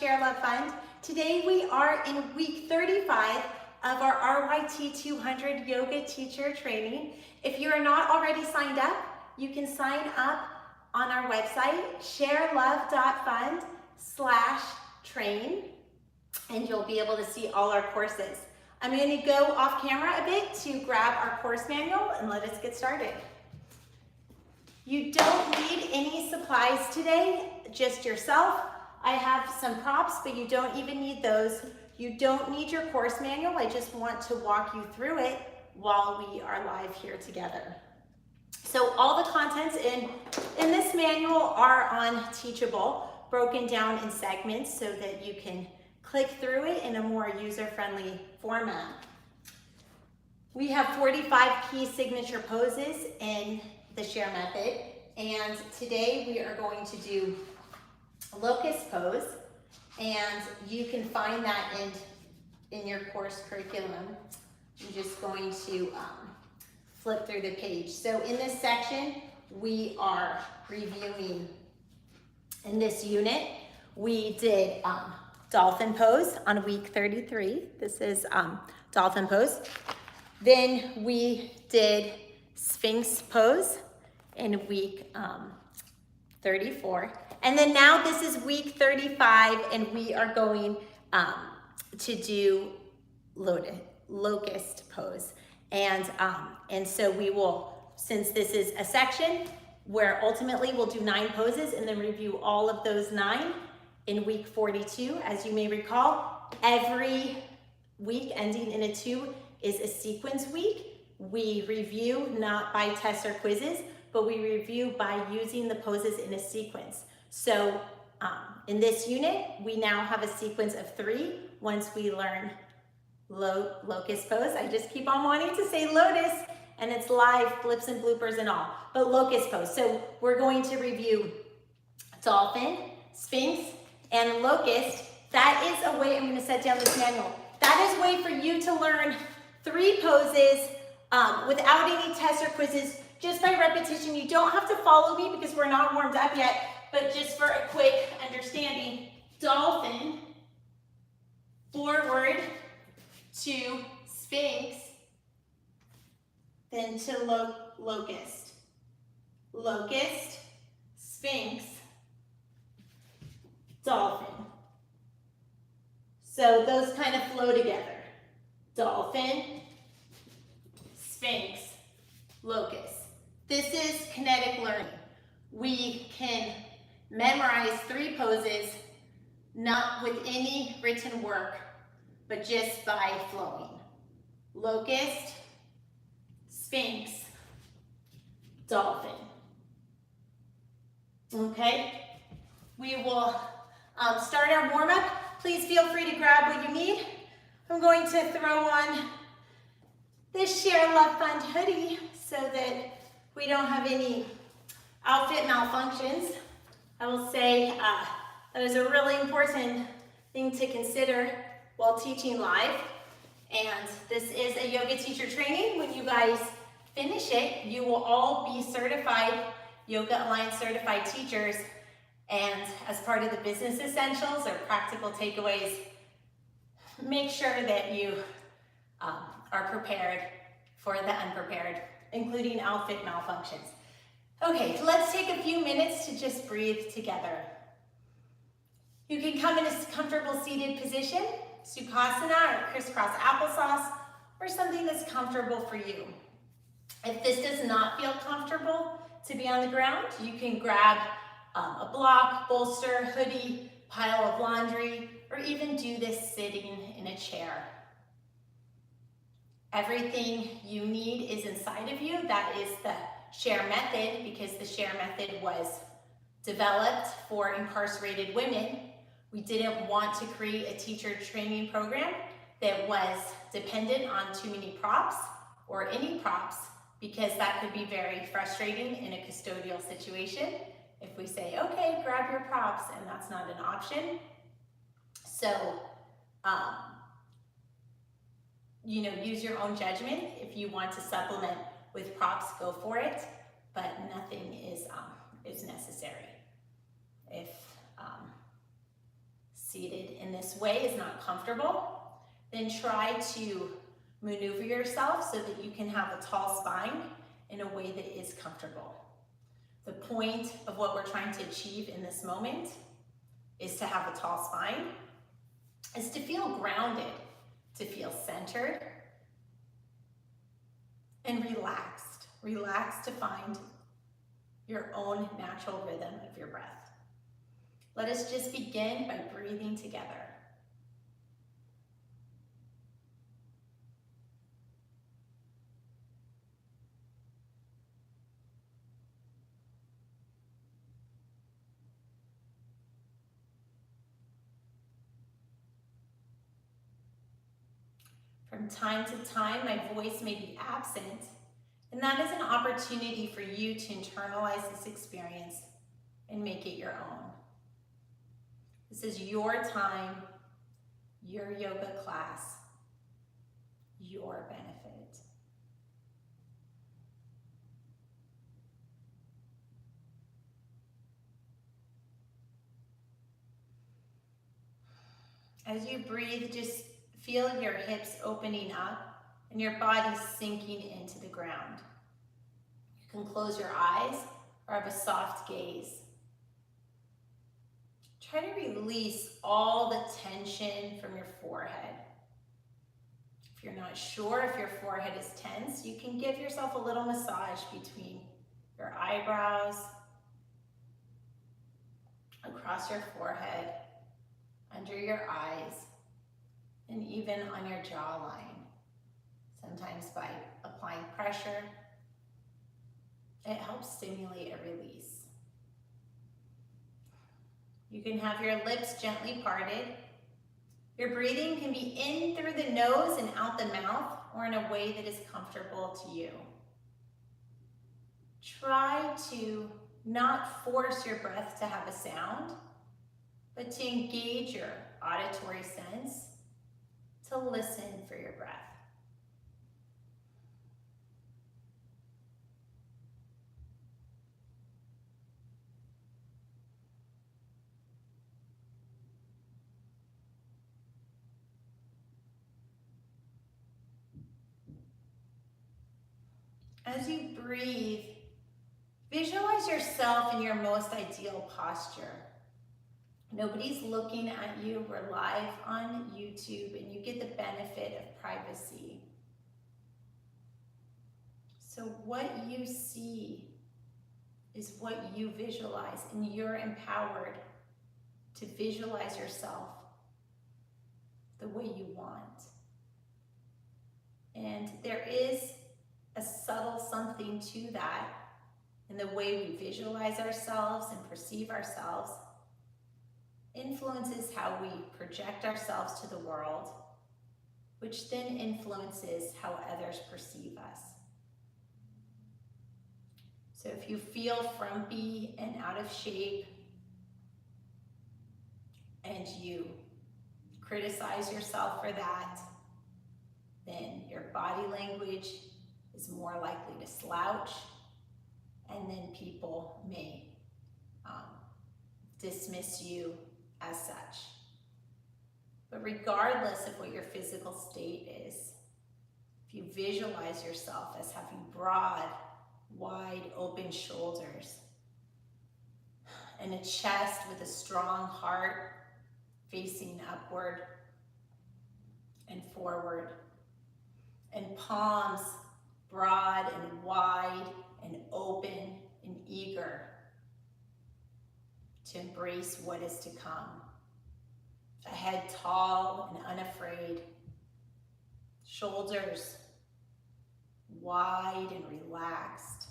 ShareLove.Fund. Today we are in week 35 of our RYT 200 yoga teacher training. If you are not already signed up, you can sign up on our website, ShareLove.Fund/train, and you'll be able to see all our courses. I'm going to go off camera a bit to grab our course manual and let us get started. You don't need any supplies today, just yourself. I have some props, but you don't even need those. You don't need your course manual. I just want to walk you through it while we are live here together. So all the contents in this manual are on Teachable, broken down in segments so that you can click through it in a more user-friendly format. We have 45 key signature poses in the Share method, and today we are going to do Locust pose, and you can find that in your course curriculum. I'm just going to flip through the page. So in this section, we are reviewing, in this unit, we did dolphin pose on week 33. This is dolphin pose. Then we did Sphinx pose in week 34. And then now this is week 35, and we are going to do Locust pose. And so we will, since this is a section where ultimately we'll do 9 poses and then review all of those 9 in week 42. As you may recall, every week ending in a 2 is a sequence week. We review not by tests or quizzes, but we review by using the poses in a sequence. So in this unit, we now have a sequence of 3 once we learn Locust pose. I just keep on wanting to say Lotus, and it's live, blips and bloopers and all, but Locust pose. So we're going to review Dolphin, Sphinx, and Locust. That is a way, I'm gonna set down this manual. That is a way for you to learn 3 poses without any tests or quizzes, just by repetition. You don't have to follow me because we're not warmed up yet, but just for a quick understanding, dolphin, forward to Sphinx, then to Locust. Locust, Sphinx, dolphin. So those kind of flow together. Dolphin, Sphinx, Locust. This is kinetic learning. We can memorize 3 poses, not with any written work, but just by flowing. Locust, Sphinx, dolphin. Okay, we will start our warm-up. Please feel free to grab what you need. I'm going to throw on this ShareLove.Fund hoodie so that we don't have any outfit malfunctions. I will say that is a really important thing to consider while teaching live. And this is a yoga teacher training. When you guys finish it, you will all be certified, Yoga Alliance certified teachers. And as part of the business essentials or practical takeaways, make sure that you are prepared for the unprepared, including outfit malfunctions. Okay, let's take a few minutes to just breathe together. You can come in a comfortable seated position, Sukhasana or crisscross applesauce, or something that's comfortable for you. If this does not feel comfortable to be on the ground, you can grab a block, bolster, hoodie, pile of laundry, or even do this sitting in a chair. Everything you need is inside of you. That is the Share method, because the Share method was developed for incarcerated women. We didn't want to create a teacher training program that was dependent on too many props or any props, because that could be very frustrating in a custodial situation if we say, okay, grab your props, and that's not an option. So, use your own judgment. If you want to supplement with props, go for it, but nothing is necessary. If seated in this way is not comfortable, then try to maneuver yourself so that you can have a tall spine in a way that is comfortable. The point of what we're trying to achieve in this moment is to have a tall spine, is to feel grounded, to feel centered, and relaxed. Relaxed to find your own natural rhythm of your breath. Let us just begin by breathing together. From time to time, my voice may be absent, and that is an opportunity for you to internalize this experience and make it your own. This is your time, your yoga class, your benefit. As you breathe, just feel your hips opening up and your body sinking into the ground. You can close your eyes or have a soft gaze. Try to release all the tension from your forehead. If you're not sure if your forehead is tense, you can give yourself a little massage between your eyebrows, across your forehead, under your eyes, and even on your jawline. Sometimes by applying pressure, it helps stimulate a release. You can have your lips gently parted. Your breathing can be in through the nose and out the mouth, or in a way that is comfortable to you. Try to not force your breath to have a sound, but to engage your auditory sense to listen for your breath. As you breathe, visualize yourself in your most ideal posture. Nobody's looking at you. We're live on YouTube and you get the benefit of privacy. So what you see is what you visualize, and you're empowered to visualize yourself the way you want. And there is a subtle something to that in the way we visualize ourselves and perceive ourselves. Influences how we project ourselves to the world, which then influences how others perceive us. So if you feel frumpy and out of shape, and you criticize yourself for that, then your body language is more likely to slouch, and then people may dismiss you as such. But regardless of what your physical state is, if you visualize yourself as having broad, wide open shoulders and a chest with a strong heart facing upward and forward, and palms broad and wide and open and eager to embrace what is to come. A head tall and unafraid, shoulders wide and relaxed,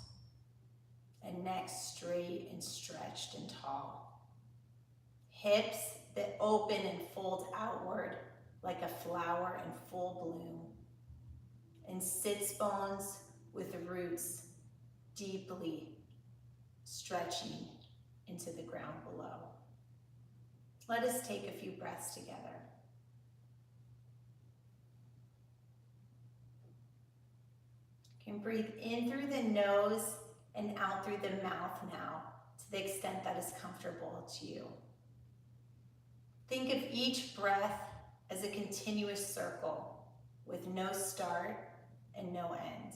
and neck straight and stretched and tall. Hips that open and fold outward like a flower in full bloom, and sits bones with the roots deeply stretching into the ground below. Let us take a few breaths together. You can breathe in through the nose and out through the mouth now, to the extent that is comfortable to you. Think of each breath as a continuous circle with no start and no end.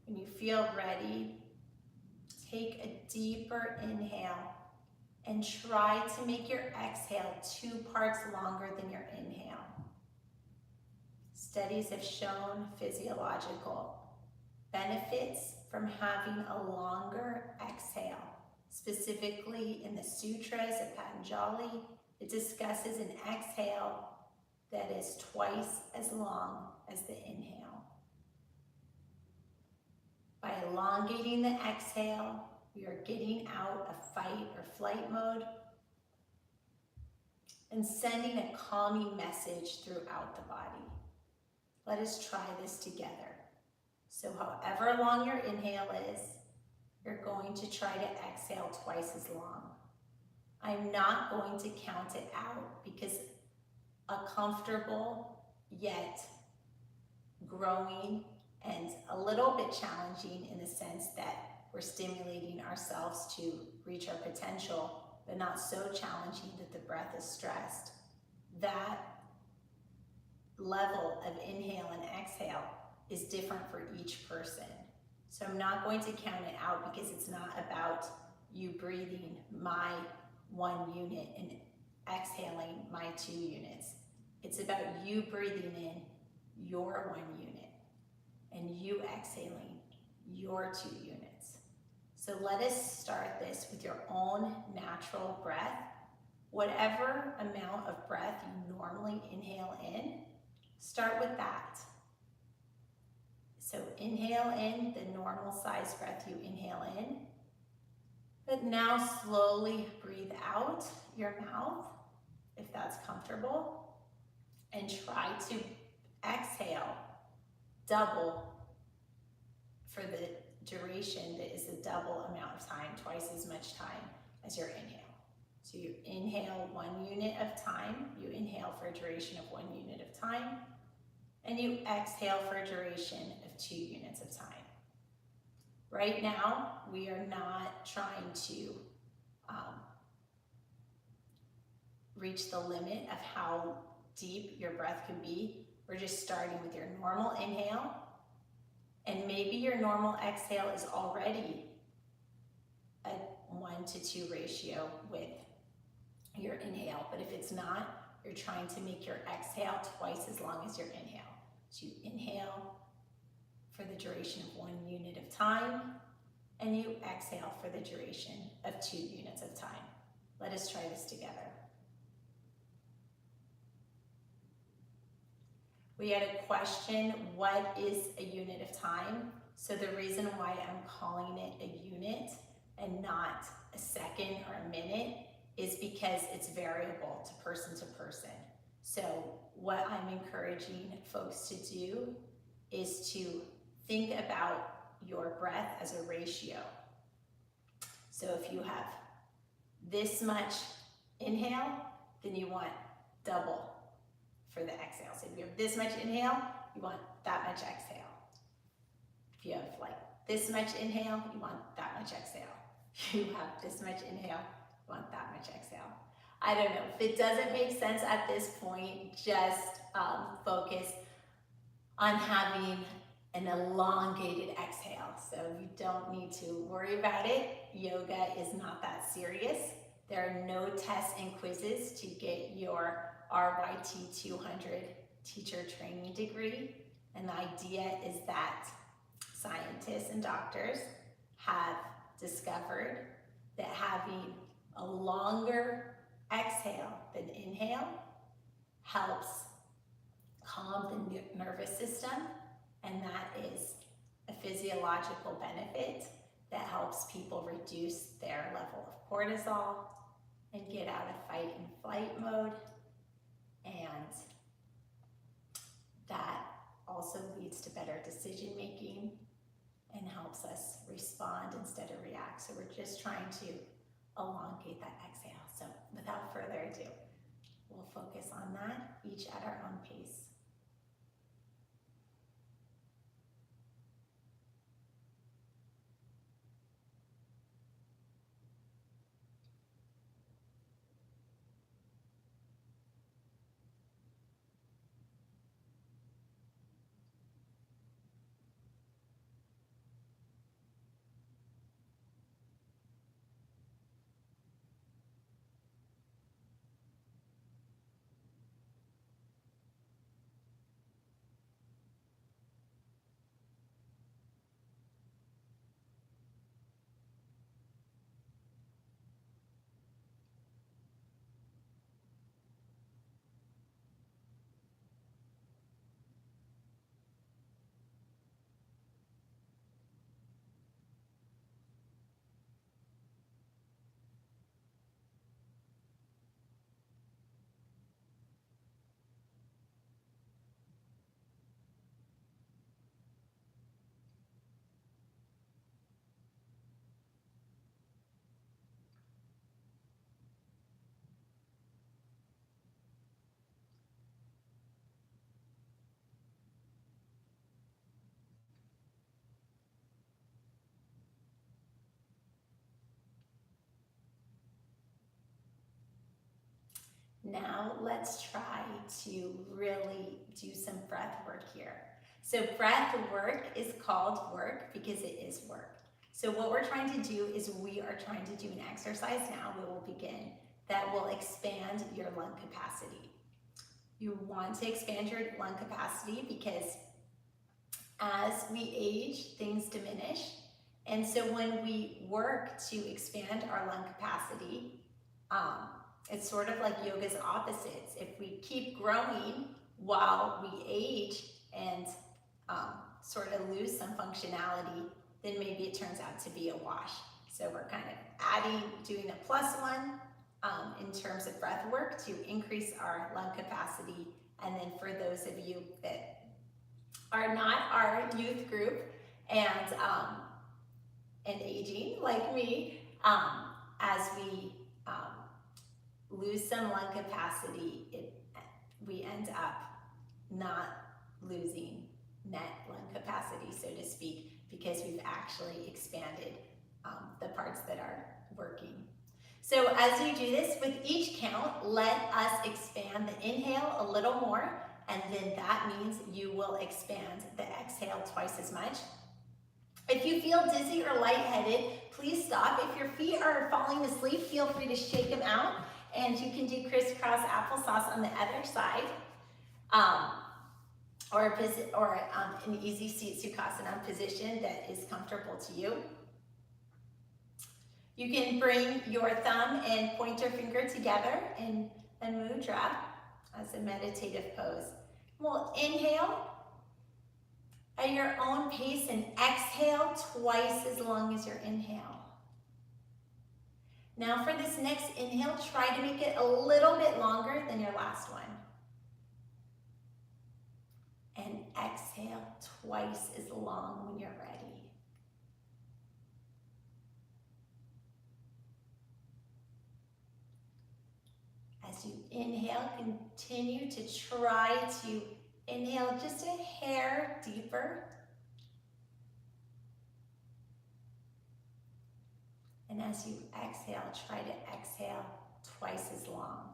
When you feel ready, take a deeper inhale and try to make your exhale 2 parts longer than your inhale. Studies have shown physiological benefits from having a longer exhale. Specifically in the Sutras of Patanjali, it discusses an exhale that is twice as long as the inhale. By elongating the exhale, we are getting out of fight or flight mode and sending a calming message throughout the body. Let us try this together. So however long your inhale is, you're going to try to exhale twice as long. I'm not going to count it out because a comfortable yet growing and a little bit challenging in the sense that we're stimulating ourselves to reach our potential, but not so challenging that the breath is stressed. That level of inhale and exhale is different for each person. So I'm not going to count it out because it's not about you breathing my 1 unit and exhaling my 2 units. It's about you breathing in your 1 unit and you exhaling your 2 units. So let us start this with your own natural breath. Whatever amount of breath you normally inhale in, start with that. So inhale in the normal size breath you inhale in, but now slowly breathe out your mouth if that's comfortable, and try to exhale double for the duration that is the double amount of time, twice as much time as your inhale. So you inhale 1 unit of time, you inhale for a duration of 1 unit of time, and you exhale for a duration of 2 units of time. Right now, we are not trying to reach the limit of how deep your breath can be. We're just starting with your normal inhale, and maybe your normal exhale is already a 1-to-2 ratio with your inhale, but if it's not, you're trying to make your exhale twice as long as your inhale. So you inhale for the duration of 1 unit of time, and you exhale for the duration of 2 units of time. Let us try this together. We had a question, what is a unit of time? So the reason why I'm calling it a unit and not a second or a minute is because it's variable to person. So what I'm encouraging folks to do is to think about your breath as a ratio. So if you have this much inhale, then you want double for the exhale. So if you have this much inhale, you want that much exhale. If you have like this much inhale, you want that much exhale. If you have this much inhale, you want that much exhale. I don't know. If it doesn't make sense at this point, just focus on having an elongated exhale. So you don't need to worry about it. Yoga is not that serious. There are no tests and quizzes to get your RYT 200 teacher training degree. And the idea is that scientists and doctors have discovered that having a longer exhale than inhale helps calm the nervous system, and that is a physiological benefit that helps people reduce their level of cortisol and get out of fight and flight mode. And that also leads to better decision making and helps us respond instead of react. So we're just trying to elongate that exhale. So without further ado, we'll focus on that, each at our own pace. Now let's try to really do some breath work here. So breath work is called work because it is work. So what we're trying to do is we are trying to do an exercise now, we will begin, that will expand your lung capacity. You want to expand your lung capacity because as we age, things diminish. And so when we work to expand our lung capacity, it's sort of like yoga's opposites. If we keep growing while we age and sort of lose some functionality, then maybe it turns out to be a wash. So we're kind of doing a +1 in terms of breath work to increase our lung capacity. And then for those of you that are not our youth group and aging like me, as we lose some lung capacity, we end up not losing net lung capacity, so to speak, because we've actually expanded the parts that are working. So as you do this, with each count, let us expand the inhale a little more, and then that means you will expand the exhale twice as much. If you feel dizzy or lightheaded, please stop. If your feet are falling asleep, feel free to shake them out, and you can do crisscross applesauce on the other side, or an easy seat sukhasana position that is comfortable to you. You can bring your thumb and pointer finger together in a mudra as a meditative pose. We'll inhale at your own pace and exhale twice as long as your inhale. Now for this next inhale, try to make it a little bit longer than your last one. And exhale twice as long when you're ready. As you inhale, continue to try to inhale just a hair deeper. And as you exhale, try to exhale twice as long.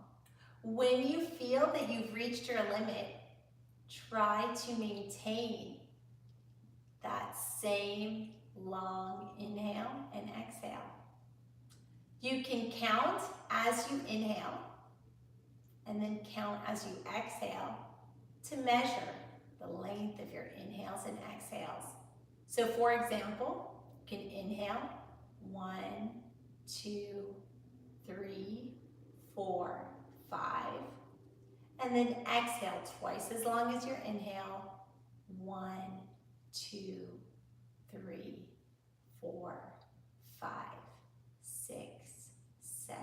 When you feel that you've reached your limit, try to maintain that same long inhale and exhale. You can count as you inhale and then count as you exhale to measure the length of your inhales and exhales. So for example, you can inhale 1, 2, 3, 4, 5, and then exhale twice as long as your inhale. 1, 2, 3, 4, 5, 6, 7,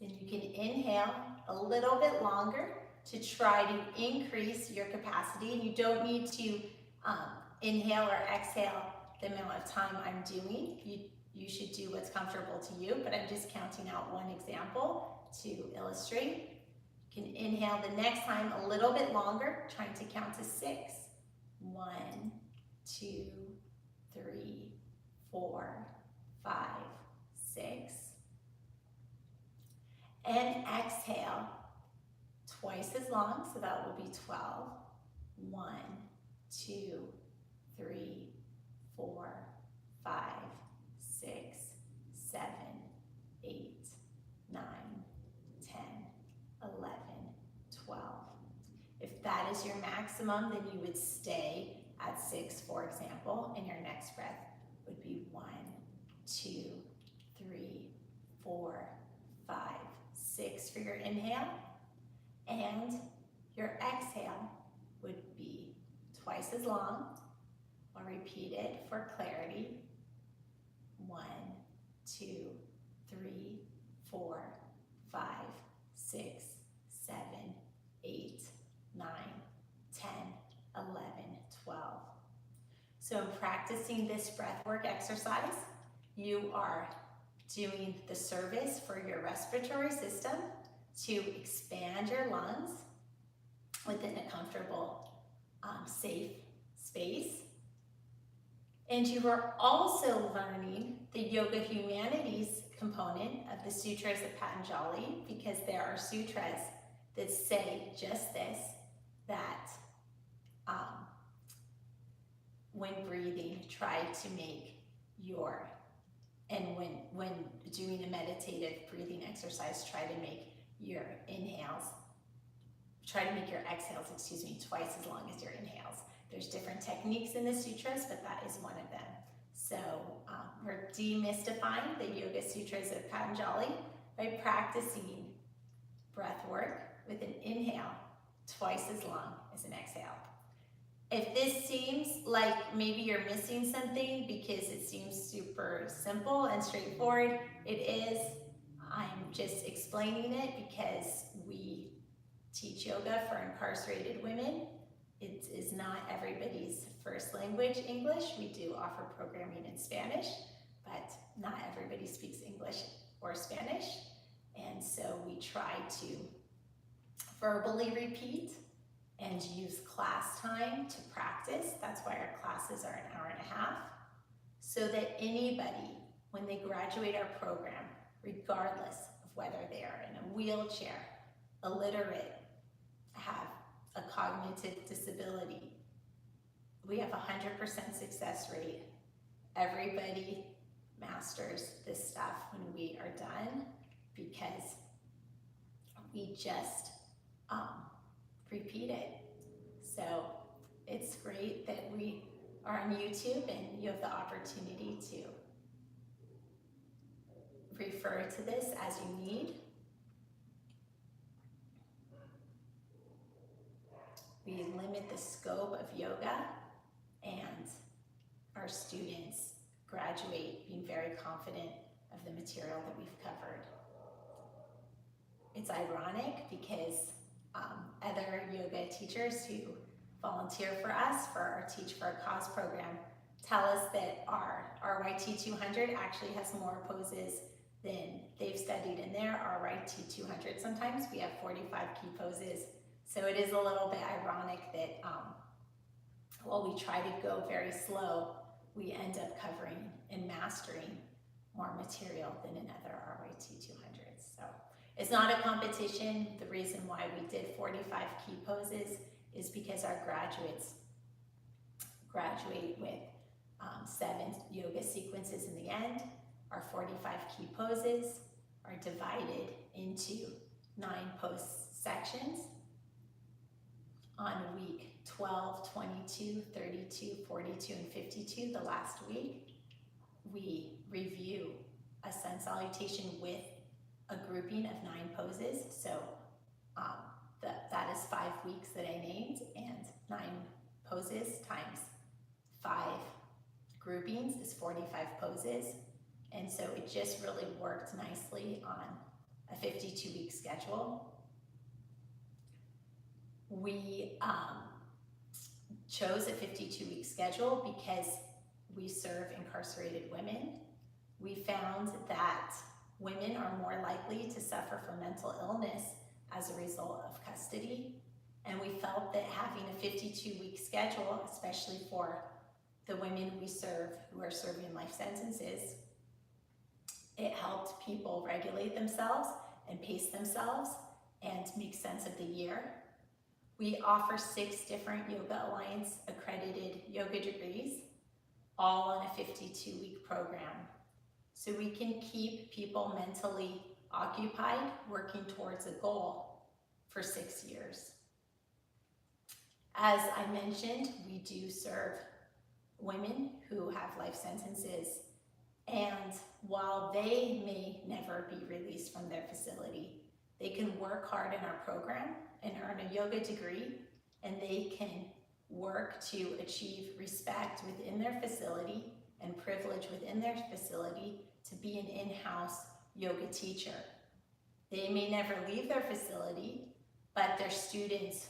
Then you can inhale a little bit longer to try to increase your capacity. And you don't need to inhale or exhale the amount of time I'm doing. You should do what's comfortable to you, but I'm just counting out one example to illustrate. You can inhale the next time a little bit longer, trying to count to 6. 1, 2, 3, 4, 5, 6. And exhale twice as long, so that will be 12. 1, 2, 3, 4, 5, 6, 7, 8, 9, 10, 11, 12. If that is your maximum, then you would stay at 6, for example, and your next breath would be 1, 2, 3, 4, 5, 6 for your inhale, and your exhale would be twice as long. I'll repeat it for clarity. 1, 2, 3, 4, 5, 6, 7, 8, 9, 10, 11, 12. So in practicing this breathwork exercise, you are doing the service for your respiratory system to expand your lungs within a comfortable, safe space. And you are also learning the Yoga Humanities component of the Sutras of Patanjali, because there are sutras that say just this, that when breathing, try to make your, and when doing a meditative breathing exercise, try to make your inhales, try to make your exhales, twice as long as your inhales. There's different techniques in the sutras, but that is one of them. So we're demystifying the Yoga Sutras of Patanjali by practicing breath work with an inhale twice as long as an exhale. If this seems like maybe you're missing something because it seems super simple and straightforward, it is. I'm just explaining it because we teach yoga for incarcerated women. It is not everybody's first language, English. We do offer programming in Spanish, but not everybody speaks English or Spanish. And so we try to verbally repeat and use class time to practice. That's why our classes are an hour and a half, so that anybody, when they graduate our program, regardless of whether they are in a wheelchair, illiterate, have a cognitive disability, we have 100% success rate. Everybody masters this stuff when we are done, because we just repeat it. So it's great that we are on YouTube and you have the opportunity to refer to this as you need. We limit the scope of yoga, and our students graduate being very confident of the material that we've covered. It's ironic because other yoga teachers who volunteer for us for our Teach for a Cause program tell us that our RYT 200 actually has more poses than they've studied in their RYT 200. Sometimes we have 45 key poses. So it is a little bit ironic that while we try to go very slow, we end up covering and mastering more material than in other RYT 200s. So it's not a competition. The reason why we did 45 key poses is because our graduates graduate with 7 yoga sequences in the end. Our 45 key poses are divided into 9 post sections. On week 12, 22, 32, 42, and 52, the last week, we review a sun salutation with a grouping of 9 poses. So that is 5 weeks that I named, and 9 poses times 5 groupings is 45 poses. And so it just really worked nicely on a 52-week schedule. We chose a 52-week schedule because we serve incarcerated women. We found that women are more likely to suffer from mental illness as a result of custody. And we felt that having a 52-week schedule, especially for the women we serve who are serving life sentences, it helped people regulate themselves and pace themselves and make sense of the year. We offer 6 different Yoga Alliance accredited yoga degrees, all on a 52-week program. So we can keep people mentally occupied, working towards a goal for 6 years. As I mentioned, we do serve women who have life sentences, and while they may never be released from their facility, they can work hard in our program and earn a yoga degree, and they can work to achieve respect within their facility and privilege within their facility to be an in-house yoga teacher. They may never leave their facility, but their students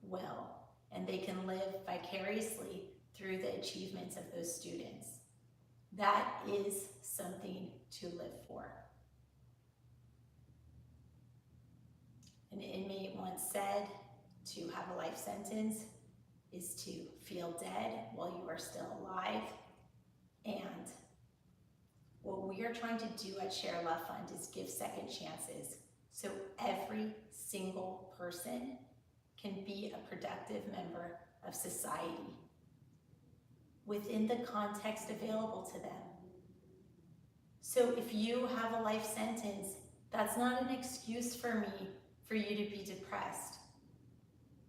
will, and they can live vicariously through the achievements of those students. That is something to live for. An inmate once said, to have a life sentence is to feel dead while you are still alive. And what we are trying to do at ShareLove.Fund is give second chances so every single person can be a productive member of society within the context available to them. So if you have a life sentence, that's not an excuse for you to be depressed.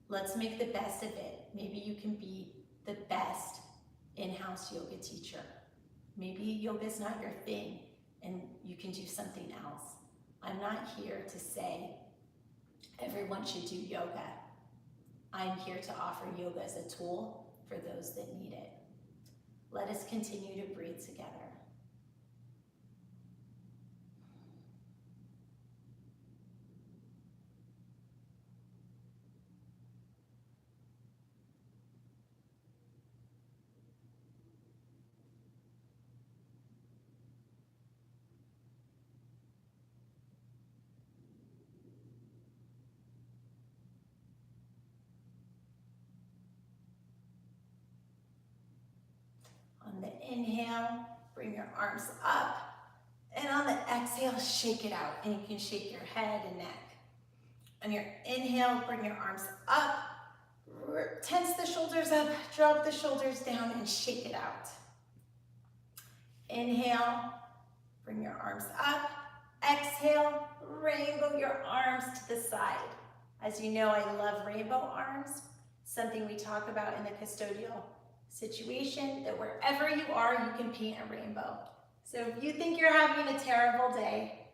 Let's make the best of it. Maybe you can be the best in-house yoga teacher. Maybe yoga is not your thing and you can do something else. I'm not here to say everyone should do yoga. I'm here to offer yoga as a tool for those that need it. Let us continue to breathe together. On the inhale, bring your arms up, and on the exhale, shake it out. And you can shake your head and neck. On your inhale, bring your arms up, tense the shoulders up, drop the shoulders down, and shake it out. Inhale, bring your arms up. Exhale, rainbow your arms to the side. As you know, I love rainbow arms, something we talk about in the custodial situation, that wherever you are, you can paint a rainbow. So if you think you're having a terrible day,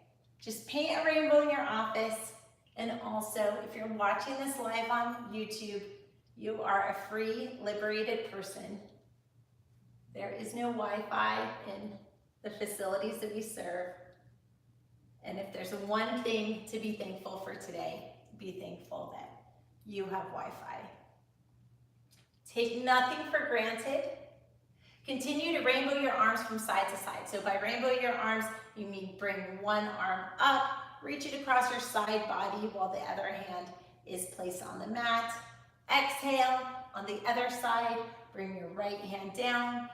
just paint a rainbow in your office. And also, if you're watching this live on YouTube, you are a free, liberated person. There is no Wi-Fi in the facilities that we serve. And if there's one thing to be thankful for today, be thankful that you have Wi-Fi. Take nothing for granted. Continue to rainbow your arms from side to side. So by rainbow your arms, you mean bring one arm up, reach it across your side body while the other hand is placed on the mat. Exhale, on the other side, bring your right hand down,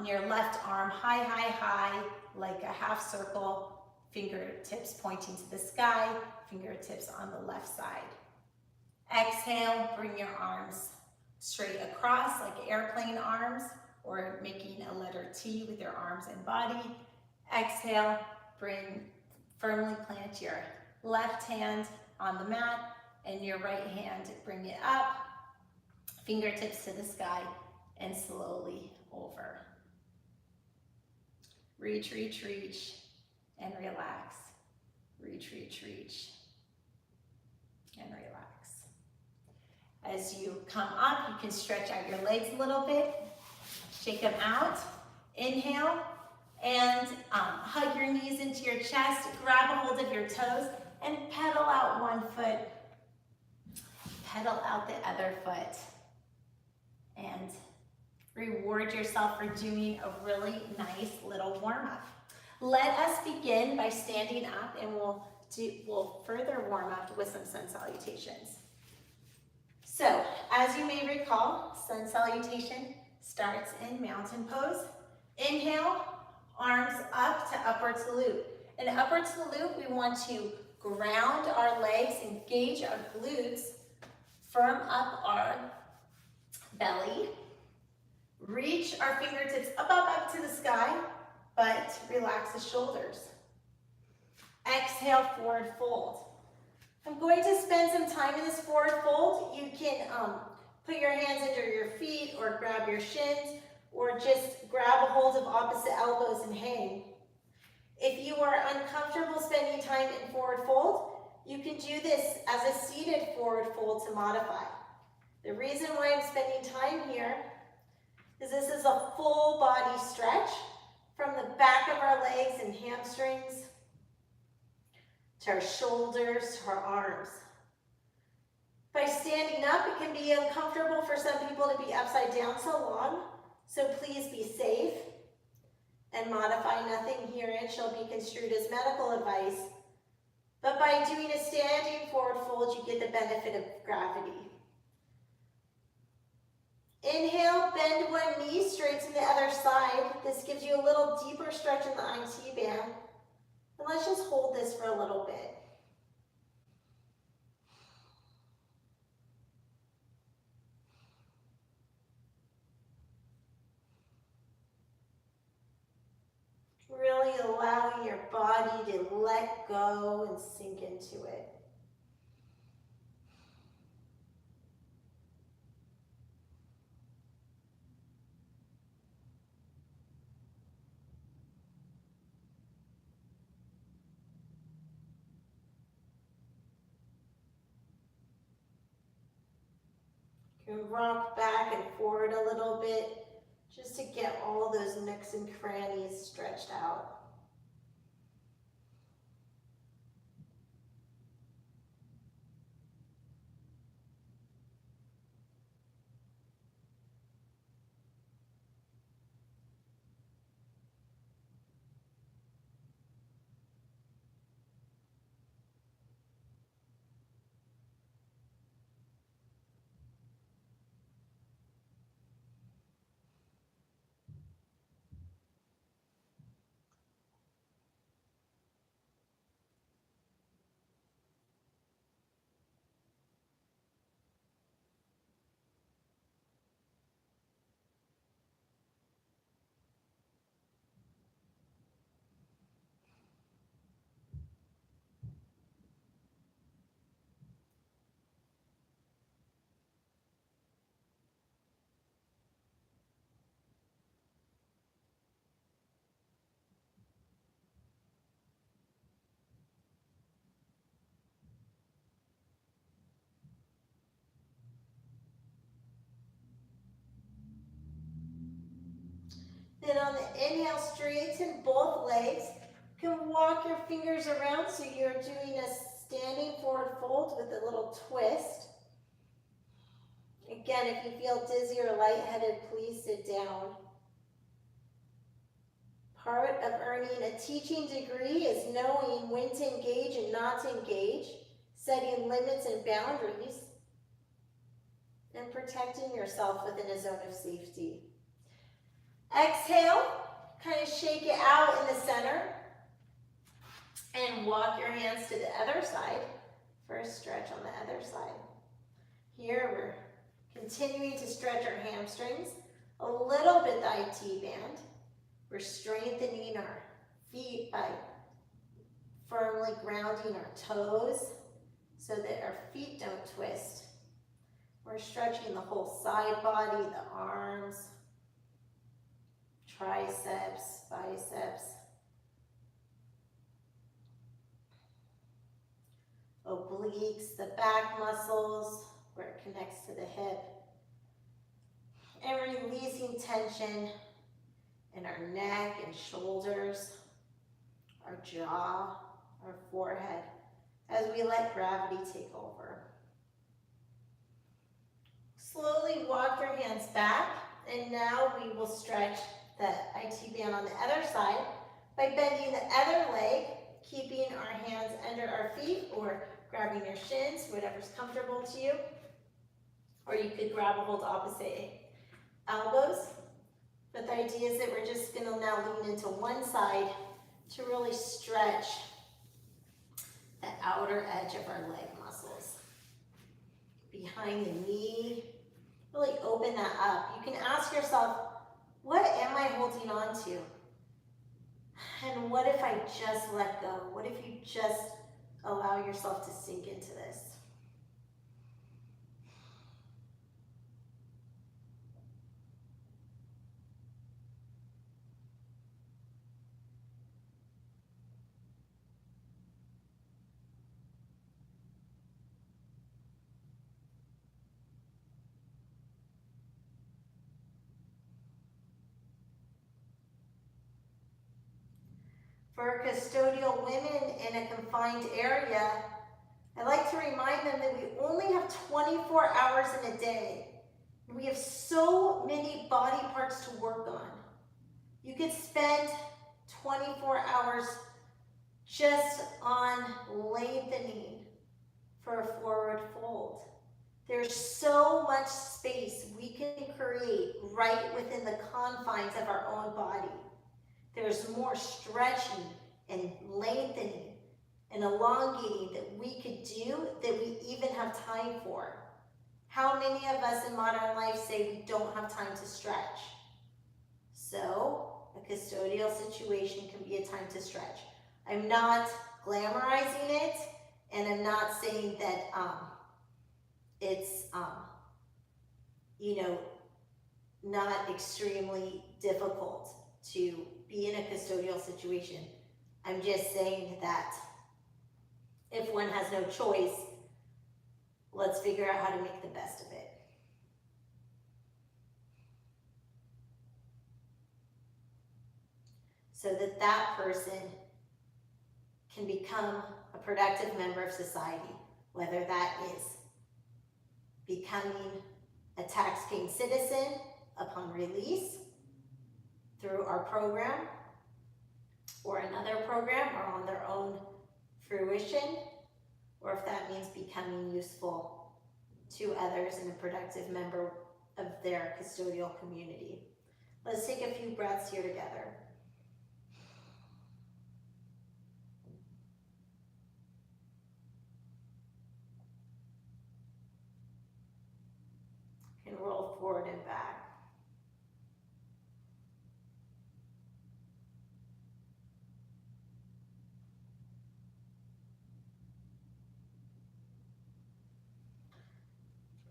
your left arm high, high, high, like a half circle, fingertips pointing to the sky, fingertips on the left side. Exhale, bring your arms straight across like airplane arms, or making a letter T with your arms and body. Exhale, firmly plant your left hand on the mat and your right hand, bring it up, fingertips to the sky, and slowly over. Reach, reach, reach, and relax. Reach, reach, reach, and relax. As you come up, you can stretch out your legs a little bit, shake them out. Inhale, And hug your knees into your chest, grab a hold of your toes, and pedal out one foot, pedal out the other foot. And reward yourself for doing a really nice little warm-up. Let us begin by standing up, and we'll further warm up with some sun salutations. So, as you may recall, sun salutation starts in mountain pose. Inhale, arms up to upward salute. In upward salute, we want to ground our legs, engage our glutes, firm up our belly, reach our fingertips up to the sky, but relax the shoulders. Exhale, forward fold. I'm going to spend some time in this forward fold. You can put your hands under your feet or grab your shins or just grab a hold of opposite elbows and hang. If you are uncomfortable spending time in forward fold, you can do this as a seated forward fold to modify. The reason why I'm spending time here is this is a full body stretch from the back of our legs and hamstrings to our shoulders to our arms. By standing up, it can be uncomfortable for some people to be upside down so long, so please be safe and modify. Nothing herein shall be construed as medical advice, but by doing a standing forward fold, you get the benefit of gravity. Inhale, bend one knee, straighten the other side. This gives you a little deeper stretch in the IT band. And let's just hold this for a little bit. Really allowing your body to let go and sink into it. You can rock back and forward a little bit just to get all those nooks and crannies stretched out. Then on the inhale, straighten both legs. You can walk your fingers around so you're doing a standing forward fold with a little twist. Again, if you feel dizzy or lightheaded, please sit down. Part of earning a teaching degree is knowing when to engage and not to engage, setting limits and boundaries, and protecting yourself within a zone of safety. Exhale, kind of shake it out in the center, and walk your hands to the other side for a stretch on the other side. Here we're continuing to stretch our hamstrings, a little bit the IT band. We're strengthening our feet by firmly grounding our toes so that our feet don't twist. We're stretching the whole side body, the arms, triceps, biceps, obliques, the back muscles where it connects to the hip, and releasing tension in our neck and shoulders, our jaw, our forehead, as we let gravity take over. Slowly walk your hands back, and now we will stretch the IT band on the other side by bending the other leg, keeping our hands under our feet or grabbing your shins, whatever's comfortable to you. Or you could grab a hold opposite elbows. But the idea is that we're just going to now lean into one side to really stretch the outer edge of our leg muscles. Behind the knee, really open that up. You can ask yourself, what am I holding on to? And what if I just let go? What if you just allow yourself to sink into this? For custodial women in a confined area, I like to remind them that we only have 24 hours in a day. We have so many body parts to work on. You could spend 24 hours just on lengthening for a forward fold. There's so much space we can create right within the confines of our own body. There's more stretching and lengthening and elongating that we could do that we even have time for. How many of us in modern life say we don't have time to stretch? So, a custodial situation can be a time to stretch. I'm not glamorizing it, and I'm not saying that it's, not extremely difficult to be in a custodial situation. I'm just saying that if one has no choice, let's figure out how to make the best of it. So that that person can become a productive member of society, whether that is becoming a tax-paying citizen upon release through our program or another program or on their own fruition, or if that means becoming useful to others and a productive member of their custodial community. Let's take a few breaths here together. And roll forward and back.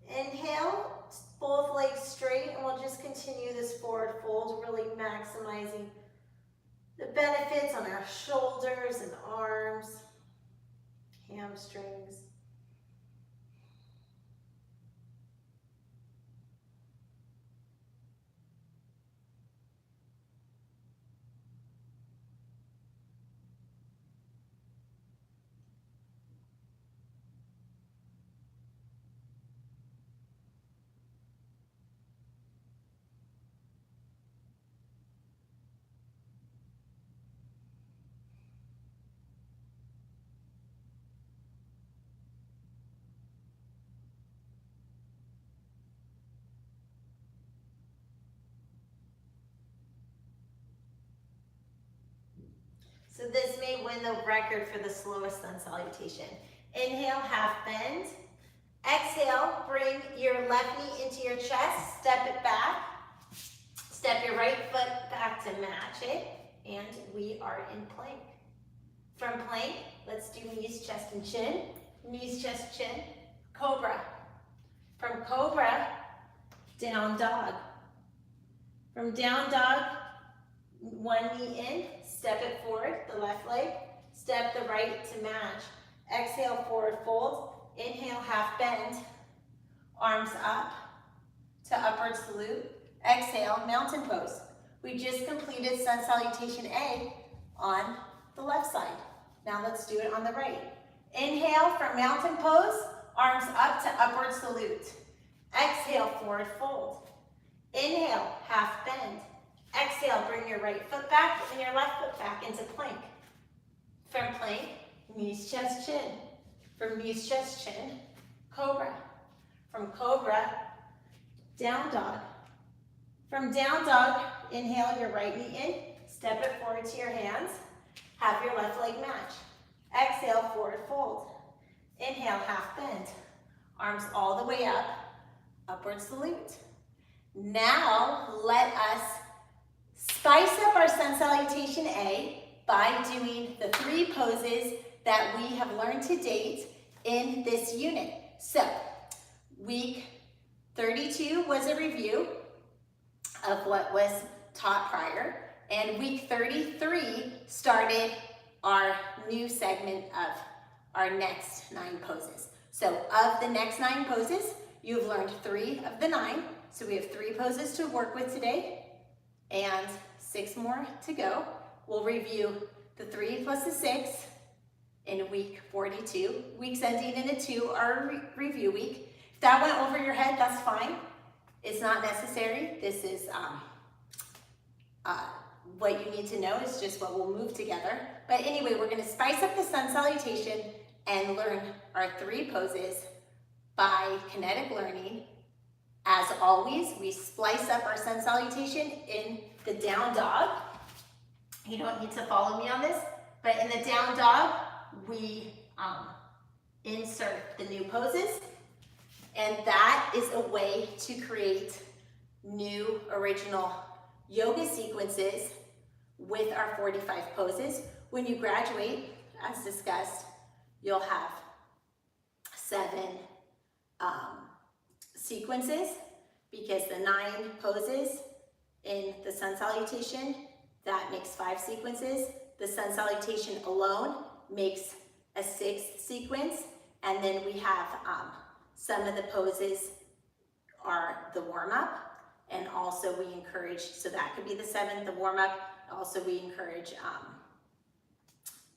Inhale, both legs straight, and we'll just continue this forward fold, really maximizing the benefits on our shoulders and arms, hamstrings. So this may win the record for the slowest sun salutation. Inhale, half bend. Exhale, bring your left knee into your chest, step it back. Step your right foot back to match it, and we are in plank. From plank, let's do knees, chest, and chin. Knees, chest, chin, cobra. From cobra, down dog. From down dog, one knee in, step it forward, the left leg, step the right to match. Exhale, forward fold. Inhale, half bend, arms up to upward salute. Exhale, mountain pose. We just completed sun salutation A on the left side. Now let's do it on the right. Inhale from mountain pose, arms up to upward salute. Exhale, forward fold. Inhale, half bend. Exhale, bring your right foot back and your left foot back into plank. From plank, knees, chest, chin. From knees, chest, chin, cobra. From cobra, down dog. From down dog, inhale your right knee in, step it forward to your hands, have your left leg match. Exhale, forward fold. Inhale, half bend. Arms all the way up, upward salute. Now, let us spice up our sun salutation A by doing the 3 poses that we have learned to date in this unit. So, week 32 was a review of what was taught prior, and week 33 started our new segment of our next 9 poses. So of the next 9 poses, you've learned 3 of the 9. So we have 3 poses to work with today and 6 more to go. We'll review the 3 plus the 6 in week 42. Weeks ending in a 2 are a review week. If that went over your head, that's fine. It's not necessary. This is what you need to know is just what we'll move together. But anyway, we're going to spice up the sun salutation and learn our 3 poses by kinetic learning. As always, we splice up our sun salutation in the down dog. You don't need to follow me on this, but in the down dog, we insert the new poses, and that is a way to create new original yoga sequences with our 45 poses. When you graduate, as discussed, you'll have 7 sequences, because the 9 poses in the sun salutation, that makes 5 sequences. The sun salutation alone makes a 6th sequence, and then we have some of the poses are the warm-up, and also we encourage, so that could be the 7th, the warm-up. Also we encourage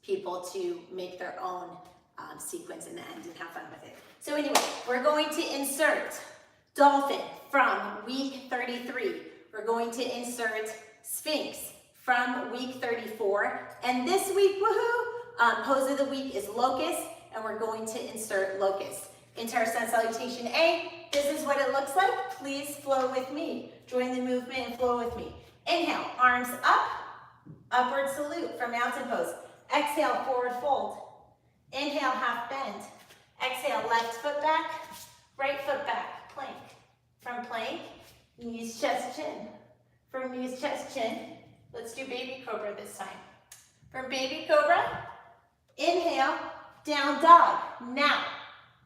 people to make their own sequence in the end and have fun with it. So anyway, we're going to insert dolphin from week 33. We're going to insert Sphinx from week 34. And this week, woohoo, pose of the week is Locust, and we're going to insert Locust. Into our sun salutation A, this is what it looks like. Please flow with me. Join the movement and flow with me. Inhale, arms up, upward salute from mountain pose. Exhale, forward fold. Inhale, half bend. Exhale, left foot back, right foot back, plank. From plank, knees, chest, chin. From knees, chest, chin, let's do baby cobra this time. From baby cobra, inhale, down dog. Now,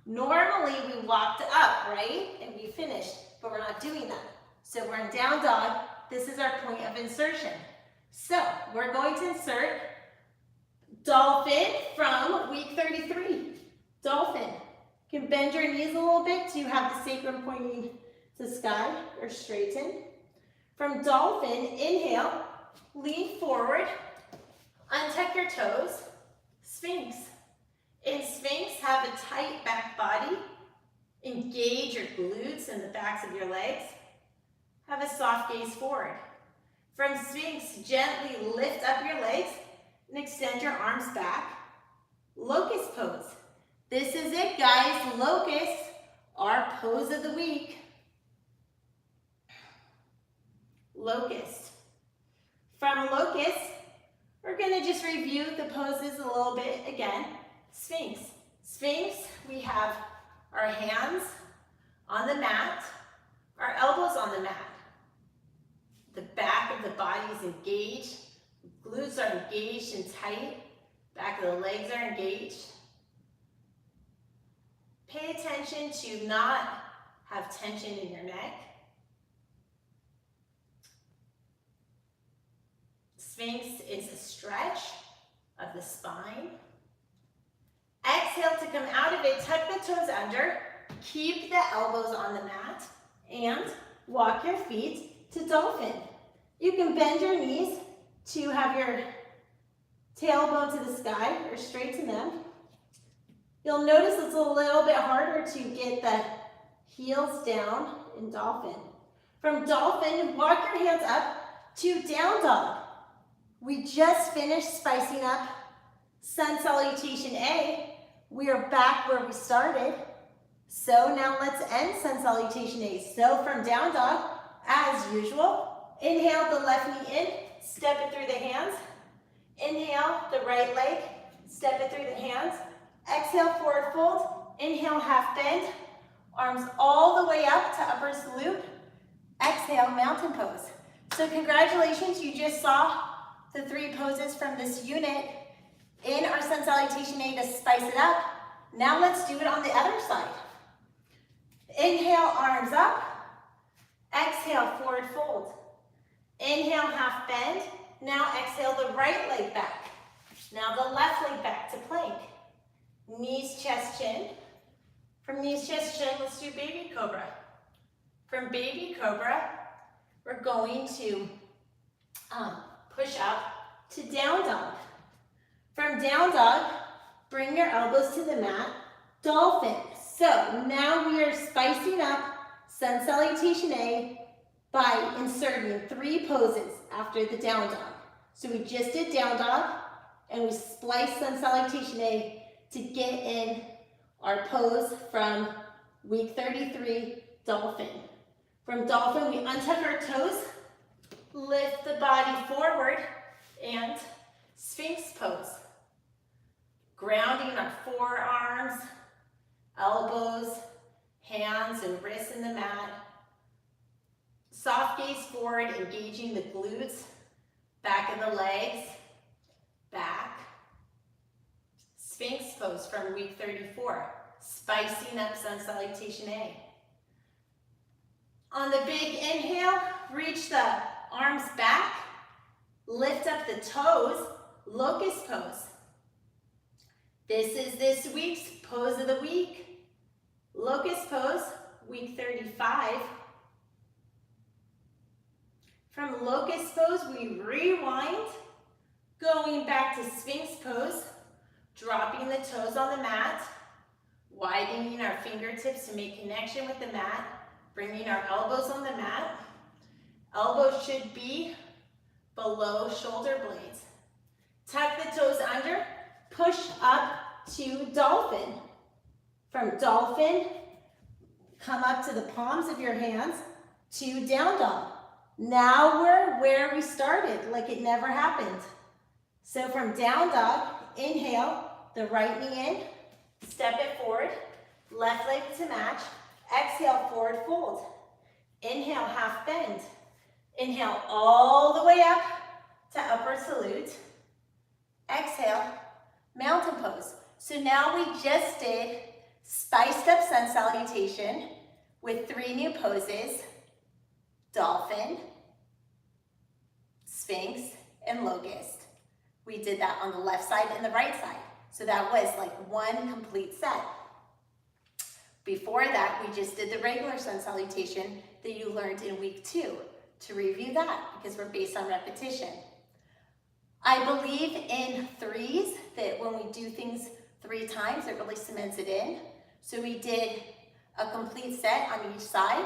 normally we walked up, right? And we finished, but we're not doing that. So we're in down dog. This is our point of insertion. So we're going to insert dolphin from week 33. Dolphin. You can bend your knees a little bit so you have the sacrum pointing to sky or straighten. From dolphin, inhale, lean forward, untuck your toes, Sphinx. In Sphinx, have a tight back body. Engage your glutes and the backs of your legs. Have a soft gaze forward. From Sphinx, gently lift up your legs and extend your arms back. Locust pose. This is it, guys. Locust, our pose of the week. Locust. From Locust, we're going to just review the poses a little bit again. Sphinx. Sphinx, we have our hands on the mat, our elbows on the mat. The back of the body is engaged. Glutes are engaged and tight. Back of the legs are engaged. Pay attention to not have tension in your neck. Sphinx is a stretch of the spine. Exhale to come out of it, tuck the toes under, keep the elbows on the mat, and walk your feet to dolphin. You can bend your knees to have your tailbone to the sky or straighten them. You'll notice it's a little bit harder to get the heels down in dolphin. From dolphin, walk your hands up to down dog. We just finished spicing up sun salutation A. We are back where we started. So now let's end sun salutation A. So from down dog, as usual, inhale the left knee in, step it through the hands. Inhale the right leg, step it through the hands. Exhale, forward fold. Inhale, half bend. Arms all the way up to upper salute. Exhale, mountain pose. So congratulations, you just saw the 3 poses from this unit in our sun salutation A to spice it up. Now let's do it on the other side. Inhale, arms up. Exhale, forward fold. Inhale, half bend. Now exhale the right leg back. Now the left leg back to plank. Knees, chest, chin. From knees, chest, chin, let's do baby cobra. From baby cobra, we're going to push up to down dog. From down dog, bring your elbows to the mat, dolphin. So now we are spicing up sun salutation A by inserting 3 poses after the down dog. So we just did down dog, and we spliced sun salutation A to get in our pose from week 33, dolphin. From dolphin, we untuck our toes, lift the body forward, and sphinx pose. Grounding our forearms, elbows, hands, and wrists in the mat. Soft gaze forward, engaging the glutes, back of the legs, back. Sphinx pose from week 34, spicing up sun salutation A. On the big inhale, reach the arms back, lift up the toes, locust pose. This is this week's pose of the week. Locust pose, week 35. From locust pose, we rewind, going back to sphinx pose, dropping the toes on the mat, widening our fingertips to make connection with the mat, bringing our elbows on the mat. Elbows should be below shoulder blades. Tuck the toes under, push up to dolphin. From dolphin, come up to the palms of your hands to down dog. Now we're where we started, like it never happened. So from down dog, inhale, the right knee in, step it forward, left leg to match. Exhale, forward fold. Inhale, half bend. Inhale all the way up to upper salute. Exhale, mountain pose. So now we just did spiced up sun salutation with 3 new poses: dolphin, sphinx, and locust. We did that on the left side and the right side. So that was like 1 complete set. Before that, we just did the regular sun salutation that you learned in week 2. To review that, because we're based on repetition. I believe in 3s, that when we do things 3 times, it really cements it in. So we did a complete set on each side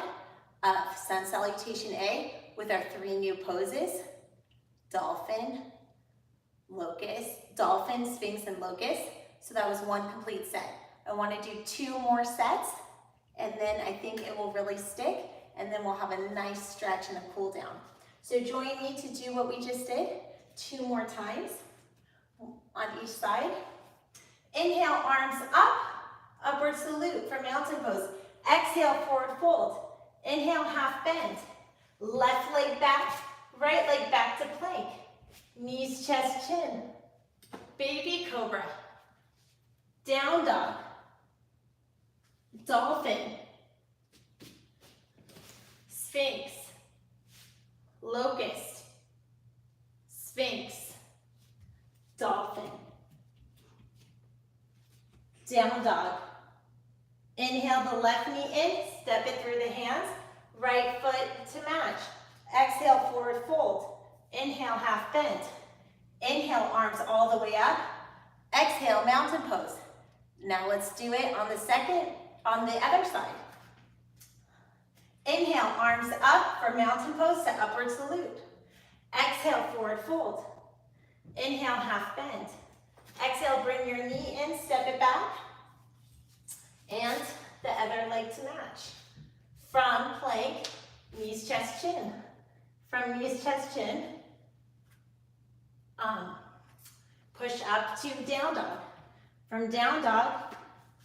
of sun salutation A with our 3 new poses: dolphin, locust, dolphin, sphinx, and locust. So that was 1 complete set. I want to do 2 more sets, and then I think it will really stick, and then we'll have a nice stretch and a cool down. So join me to do what we just did 2 more times on each side. Inhale, arms up, upward salute for mountain pose. Exhale, forward fold. Inhale, half bend. Left leg back, right leg back to plank. Knees, chest, chin. Baby cobra. Down dog. Dolphin. Sphinx. Locust. Sphinx. Dolphin. Down dog. Inhale the left knee in, step it through the hands, right foot to match. Exhale, forward fold. Inhale, half bend. Inhale, arms all the way up. Exhale, mountain pose. Now let's do it on the other side. Inhale, arms up for mountain pose to upward salute. Exhale, forward fold. Inhale, half bend. Exhale, bring your knee in, step it back. And the other leg to match. From plank, knees, chest, chin. From knees, chest, chin, push up to down dog. From down dog,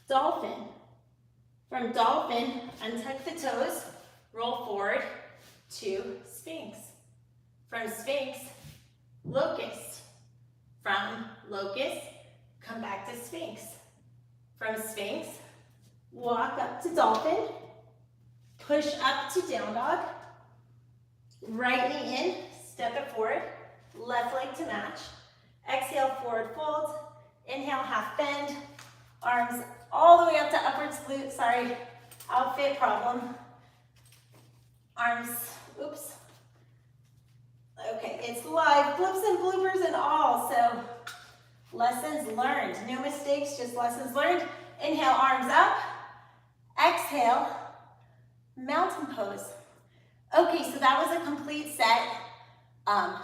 dolphin. From dolphin, untuck the toes, roll forward to sphinx. From sphinx, locust. From locust, come back to sphinx. From sphinx, walk up to dolphin, push up to down dog, right knee in, step it forward, left leg to match. Exhale, forward fold. Inhale, half bend. Arms all the way up to upward salute. Sorry, outfit problem. Arms, oops. Okay, it's live, flips and bloopers and all, so lessons learned. No mistakes, just lessons learned. Inhale, arms up. Exhale, mountain pose. Okay, so that was a complete set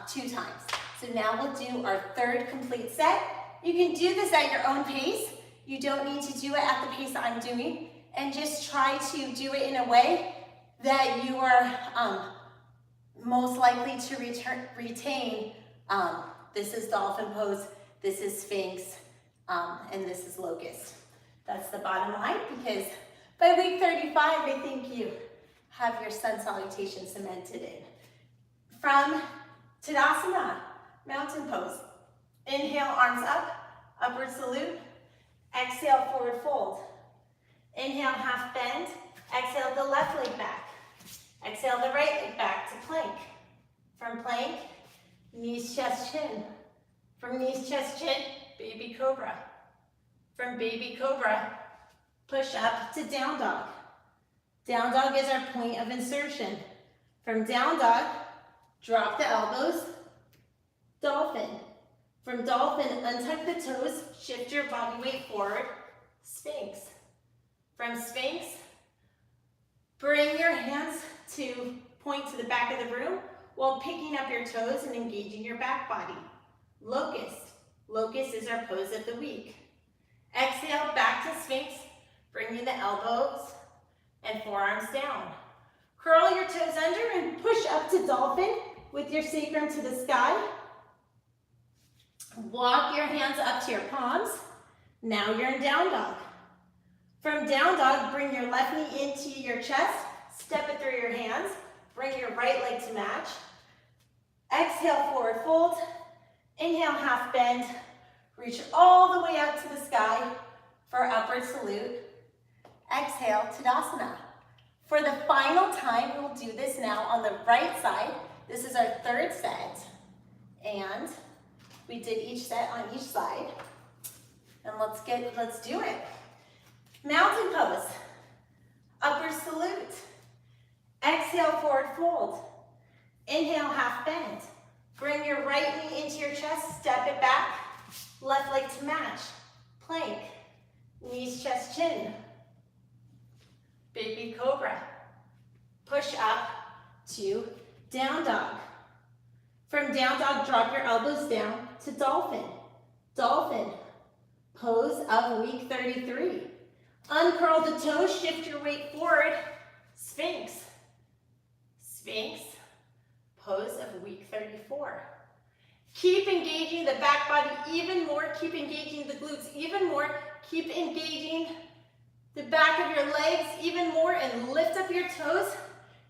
2 times. So now we'll do our third complete set. You can do this at your own pace. You don't need to do it at the pace that I'm doing. And just try to do it in a way that you are most likely to retain. This is dolphin pose, this is sphinx, and this is locust. That's the bottom line, because by week 35, I think you have your sun salutation cemented in. From Tadasana, mountain pose. Inhale, arms up, upward salute. Exhale, forward fold. Inhale, half bend. Exhale, the left leg back. Exhale, the right leg back to plank. From plank, knees, chest, chin. From knees, chest, chin, baby cobra. From baby cobra, push up to down dog. Down dog is our point of insertion. From down dog, drop the elbows, dolphin. From dolphin, untuck the toes, shift your body weight forward, sphinx. From sphinx, bring your hands to point to the back of the room while picking up your toes and engaging your back body. Locust. Locust is our pose of the week. Exhale, back to sphinx, bringing the elbows and forearms down. Curl your toes under and push up to dolphin with your sacrum to the sky. Walk your hands up to your palms. Now you're in down dog. From down dog, bring your left knee into your chest, step it through your hands, bring your right leg to match. Exhale, forward fold. Inhale, half bend. Reach all the way up to the sky for upward salute. Exhale, Tadasana. For the final time, we'll do this now on the right side. This is our third set. And we did each set on each side. And let's do it. Mountain pose. Upward salute. Exhale, forward fold. Inhale, half bend. Bring your right knee into your chest, step it back. Left leg to match. Plank. Knees, chest, chin. Baby cobra. Push up to down dog. From down dog, drop your elbows down to dolphin. Dolphin. Pose of week 33. Uncurl the toes, shift your weight forward. Sphinx. Sphinx. Pose of week 34. Keep engaging the back body even more. Keep engaging the glutes even more. Keep engaging the back of your legs even more and lift up your toes.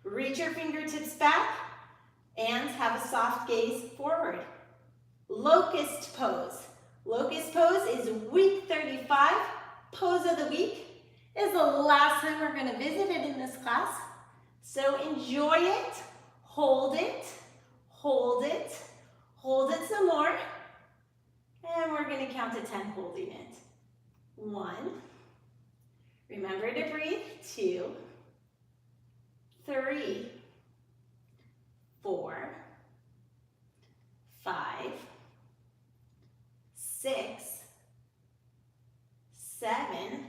Reach your fingertips back and have a soft gaze forward. Locust pose. Locust pose is week 35. Pose of the week. Is the last time we're going to visit it in this class. So enjoy it. Hold it. Hold it. Hold it some more. And we're going to count to 10 holding it. 1. Remember to breathe. 2. 3. 4, 5, 6, 7,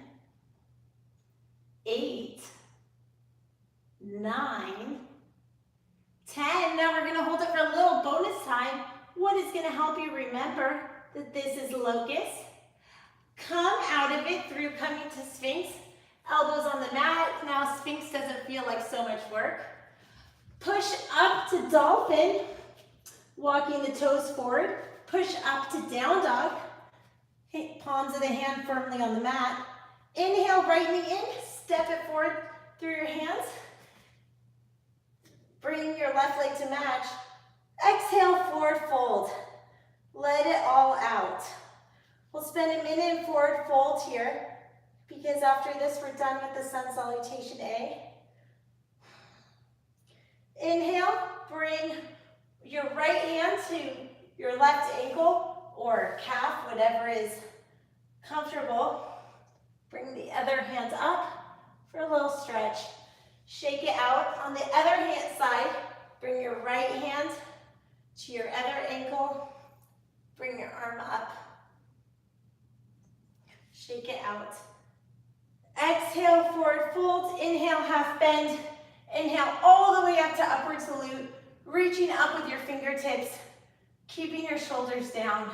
8, 9, 10. Now we're going to hold it for a little bonus time. What is going to help you remember that this is locust? Come out of it through coming to Sphinx. Elbows on the mat. Now Sphinx doesn't feel like so much work. Push up to dolphin. Walking the toes forward. Push up to down dog. Hit palms of the hand firmly on the mat. Inhale, right knee in. Step it forward through your hands. Bring your left leg to match. Exhale, forward fold. Let it all out. We'll spend a minute in forward fold here, because after this we're done with the sun salutation A. Inhale, bring your right hand to your left ankle or calf, whatever is comfortable. Bring the other hand up for a little stretch. Shake it out. On the other hand side, bring your right hand to your other ankle. Bring your arm up. Shake it out. Exhale, forward fold. Inhale, half bend. Inhale all the way up to upward salute. Reaching up with your fingertips. Keeping your shoulders down.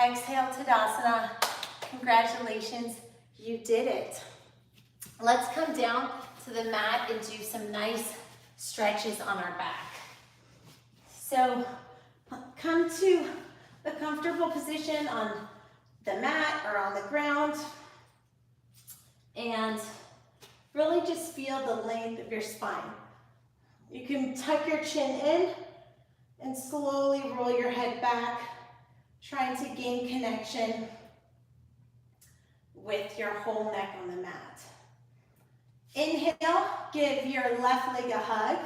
Exhale, Tadasana. Congratulations, you did it. Let's come down to the mat and do some nice stretches on our back. So come to a comfortable position on the mat or on the ground and really just feel the length of your spine. You can tuck your chin in and slowly roll your head back, trying to gain connection with your whole neck on the mat. Inhale, give your left leg a hug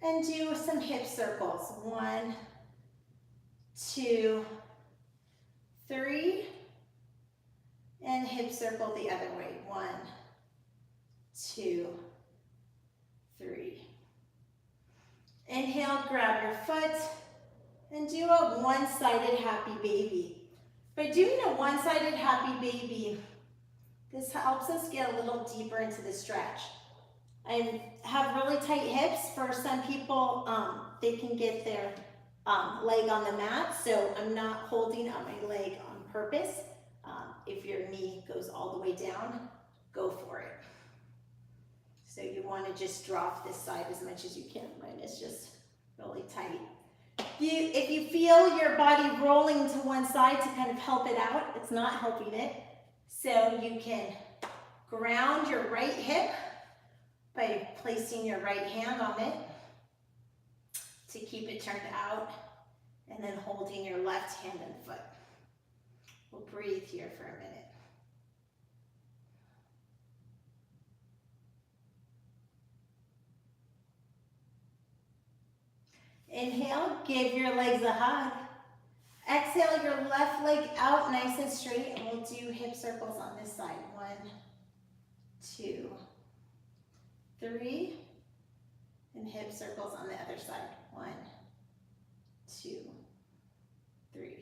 and do some hip circles. 1, 2, 3, and hip circle the other way. 1, 2, 3. Inhale, grab your foot and do a one-sided happy baby. By doing a one-sided happy baby, this helps us get a little deeper into the stretch. I have really tight hips. For some people, they can get their leg on the mat, so I'm not holding up my leg on purpose. If your knee goes all the way down, go for it. So you want to just drop this side as much as you can. Mine is just really tight. If you feel your body rolling to one side to kind of help it out, it's not helping it. So you can ground your right hip by placing your right hand on it to keep it turned out, and then holding your left hand and foot. We'll breathe here for a minute. Inhale, give your legs a hug. Exhale your left leg out nice and straight, and we'll do hip circles on this side. 1, 2, 3, and hip circles on the other side. 1, 2, 3.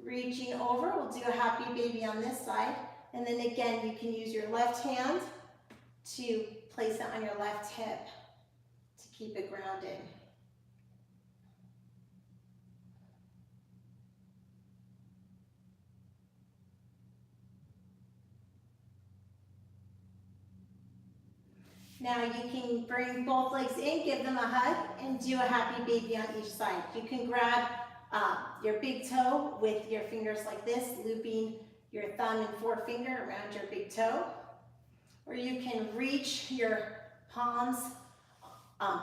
Reaching over, we'll do a happy baby on this side, and then again you can use your left hand to place it on your left hip to keep it grounded. Now you can bring both legs in, give them a hug, and do a happy baby on each side. You can grab your big toe with your fingers like this, looping your thumb and forefinger around your big toe. Or you can reach your palms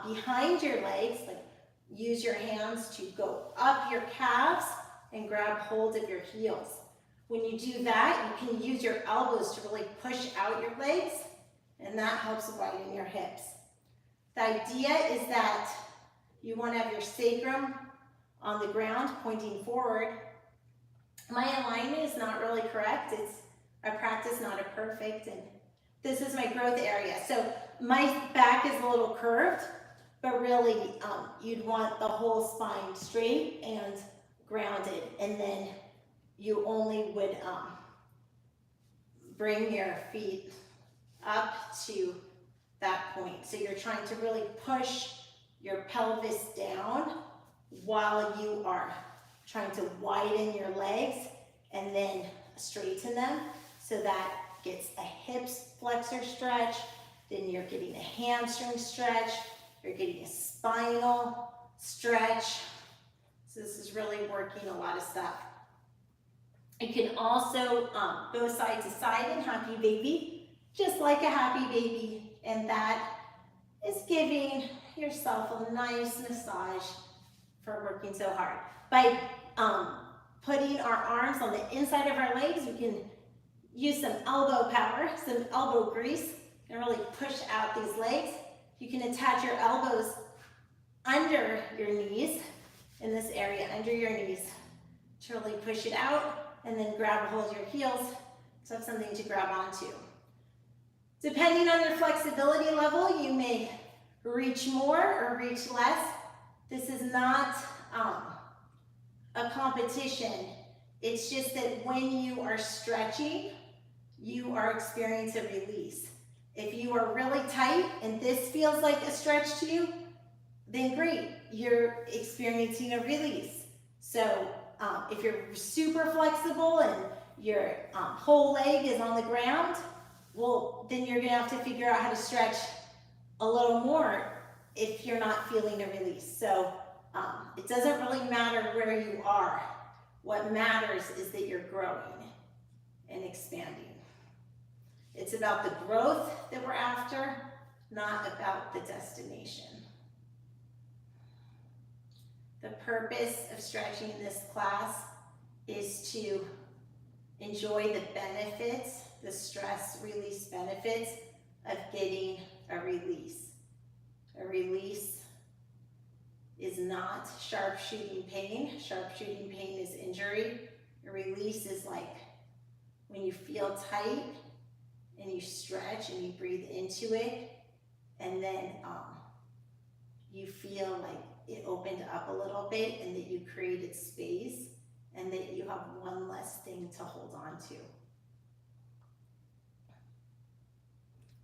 behind your legs, like use your hands to go up your calves and grab hold of your heels. When you do that, you can use your elbows to really push out your legs, and that helps widen your hips. The idea is that you want to have your sacrum on the ground pointing forward. My alignment is not really correct. It's a practice, not a perfect, and this is my growth area. So my back is a little curved, but really you'd want the whole spine straight and grounded, and then you only would bring your feet up to that point. So you're trying to really push your pelvis down while you are trying to widen your legs and then straighten them. So that gets a hips flexor stretch, then you're getting a hamstring stretch, you're getting a spinal stretch. So this is really working a lot of stuff. You can also go side to side in happy baby, just like a happy baby, and that is giving yourself a nice massage for working so hard. By putting our arms on the inside of our legs, we can use some elbow power, some elbow grease, and really push out these legs. You can attach your elbows under your knees, in this area, under your knees, to really push it out, and then grab a hold of your heels to have something to grab onto. Depending on your flexibility level, you may reach more or reach less. This is not a competition. It's just that when you are stretching, you are experiencing a release. If you are really tight and this feels like a stretch to you, then great, you're experiencing a release. So if you're super flexible and your whole leg is on the ground, well, then you're gonna have to figure out how to stretch a little more if you're not feeling a release. So it doesn't really matter where you are. What matters is that you're growing and expanding. It's about the growth that we're after, not about the destination. The purpose of stretching in this class is to enjoy the benefits, the stress release benefits of getting a release. A release is not sharp-shooting pain. Sharp-shooting pain is injury. A release is like when you feel tight and you stretch and you breathe into it, and then you feel like it opened up a little bit and that you created space and that you have one less thing to hold on to.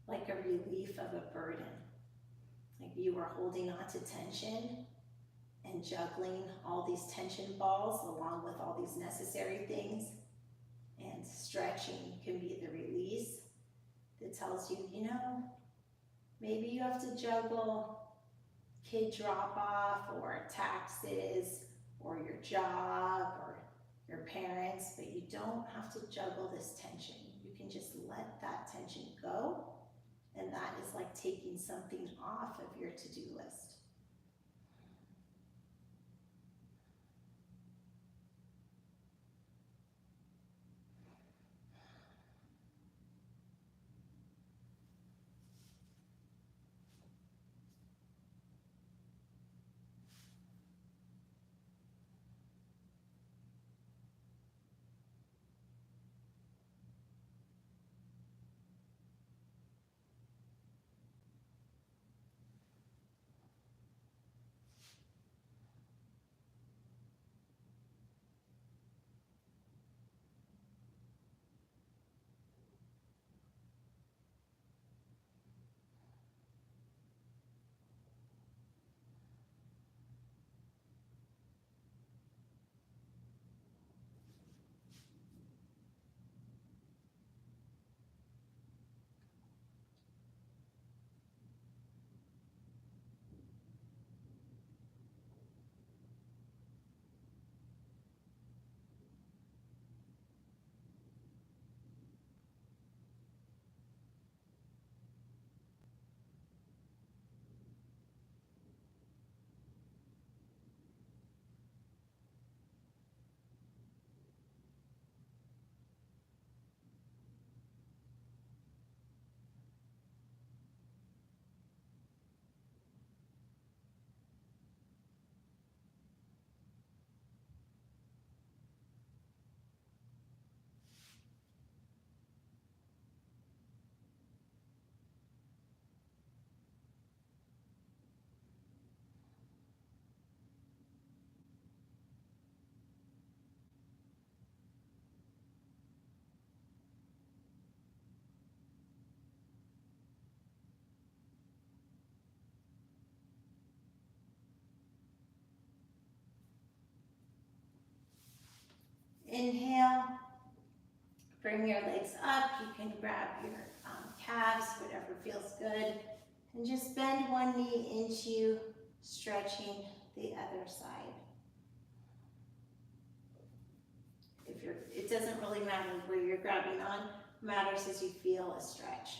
Like a relief of a burden. Like you were holding on to tension and juggling all these tension balls along with all these necessary things. And stretching can be the release that tells you, you know, maybe you have to juggle kid drop off or taxes or your job or your parents, but you don't have to juggle this tension. You can just let that tension go, and that is like taking something off of your to-do list. inhale, bring your legs up. You can grab your calves, whatever feels good, and just bend one knee into stretching the other side. It doesn't really matter where you're grabbing on, matters as you feel a stretch.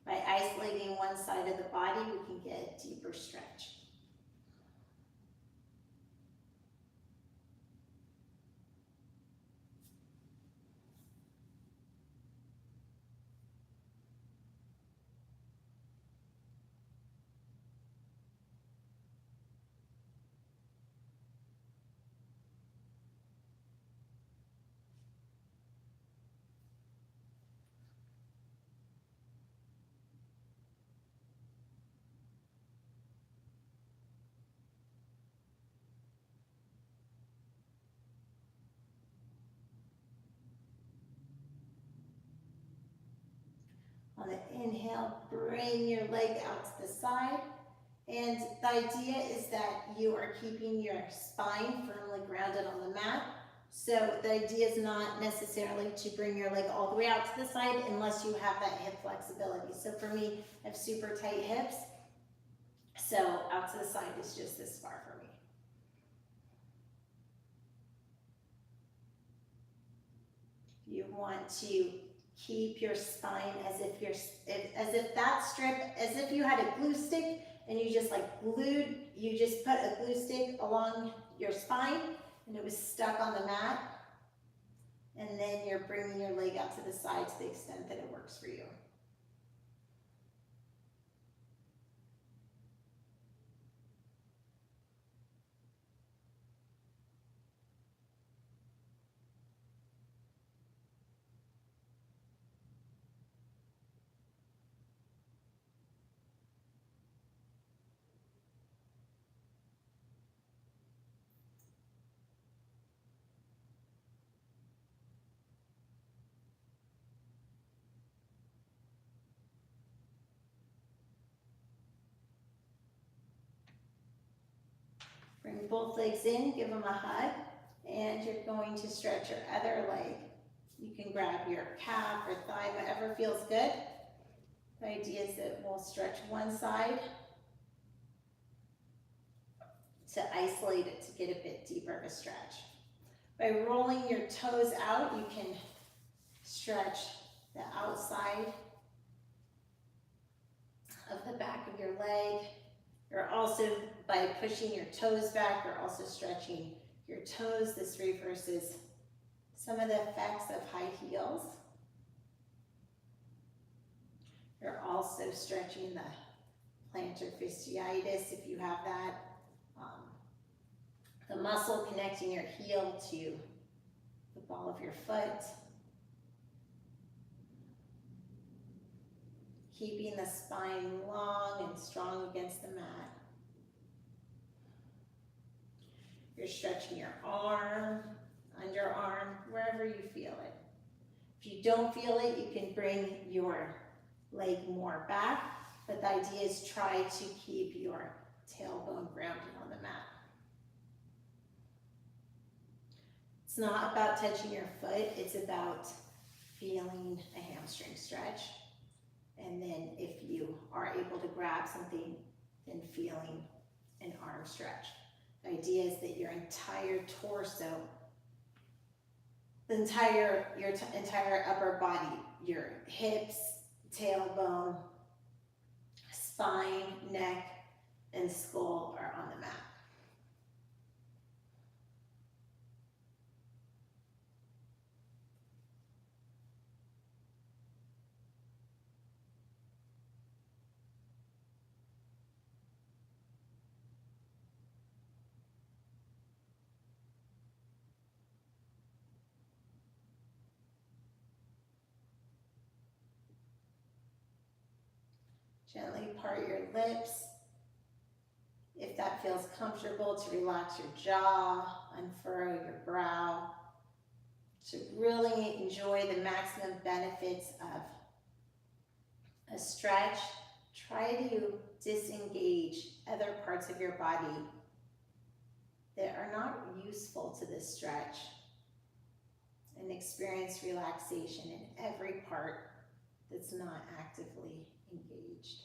By isolating one side of the body, we can get a deeper stretch. On the inhale, bring your leg out to the side. And the idea is that you are keeping your spine firmly grounded on the mat. So the idea is not necessarily to bring your leg all the way out to the side unless you have that hip flexibility. So for me, I have super tight hips. So out to the side is just this far for me. You want to keep your spine as if you had a glue stick and you just you just put a glue stick along your spine and it was stuck on the mat. And then you're bringing your leg out to the side to the extent that it works for you. Bring both legs in, give them a hug, and you're going to stretch your other leg. You can grab your calf or thigh, whatever feels good. The idea is that we'll stretch one side to isolate it to get a bit deeper of a stretch. By rolling your toes out, you can stretch the outside of the back of your leg. You're also, by pushing your toes back, you're also stretching your toes. This reverses some of the effects of high heels. You're also stretching the plantar fasciitis if you have that. The muscle connecting your heel to the ball of your foot. Keeping the spine long and strong against the mat. You're stretching your arm, underarm, wherever you feel it. If you don't feel it, you can bring your leg more back, but the idea is try to keep your tailbone grounded on the mat. It's not about touching your foot, it's about feeling a hamstring stretch. And then if you are able to grab something, then feeling an arm stretch. The idea is that your entire torso, your entire upper body, your hips, tailbone, spine, neck, and skull are on the mat. Gently part your lips. If that feels comfortable, to relax your jaw, unfurrow your brow, to really enjoy the maximum benefits of a stretch. Try to disengage other parts of your body that are not useful to this stretch, and experience relaxation in every part that's not actively engaged.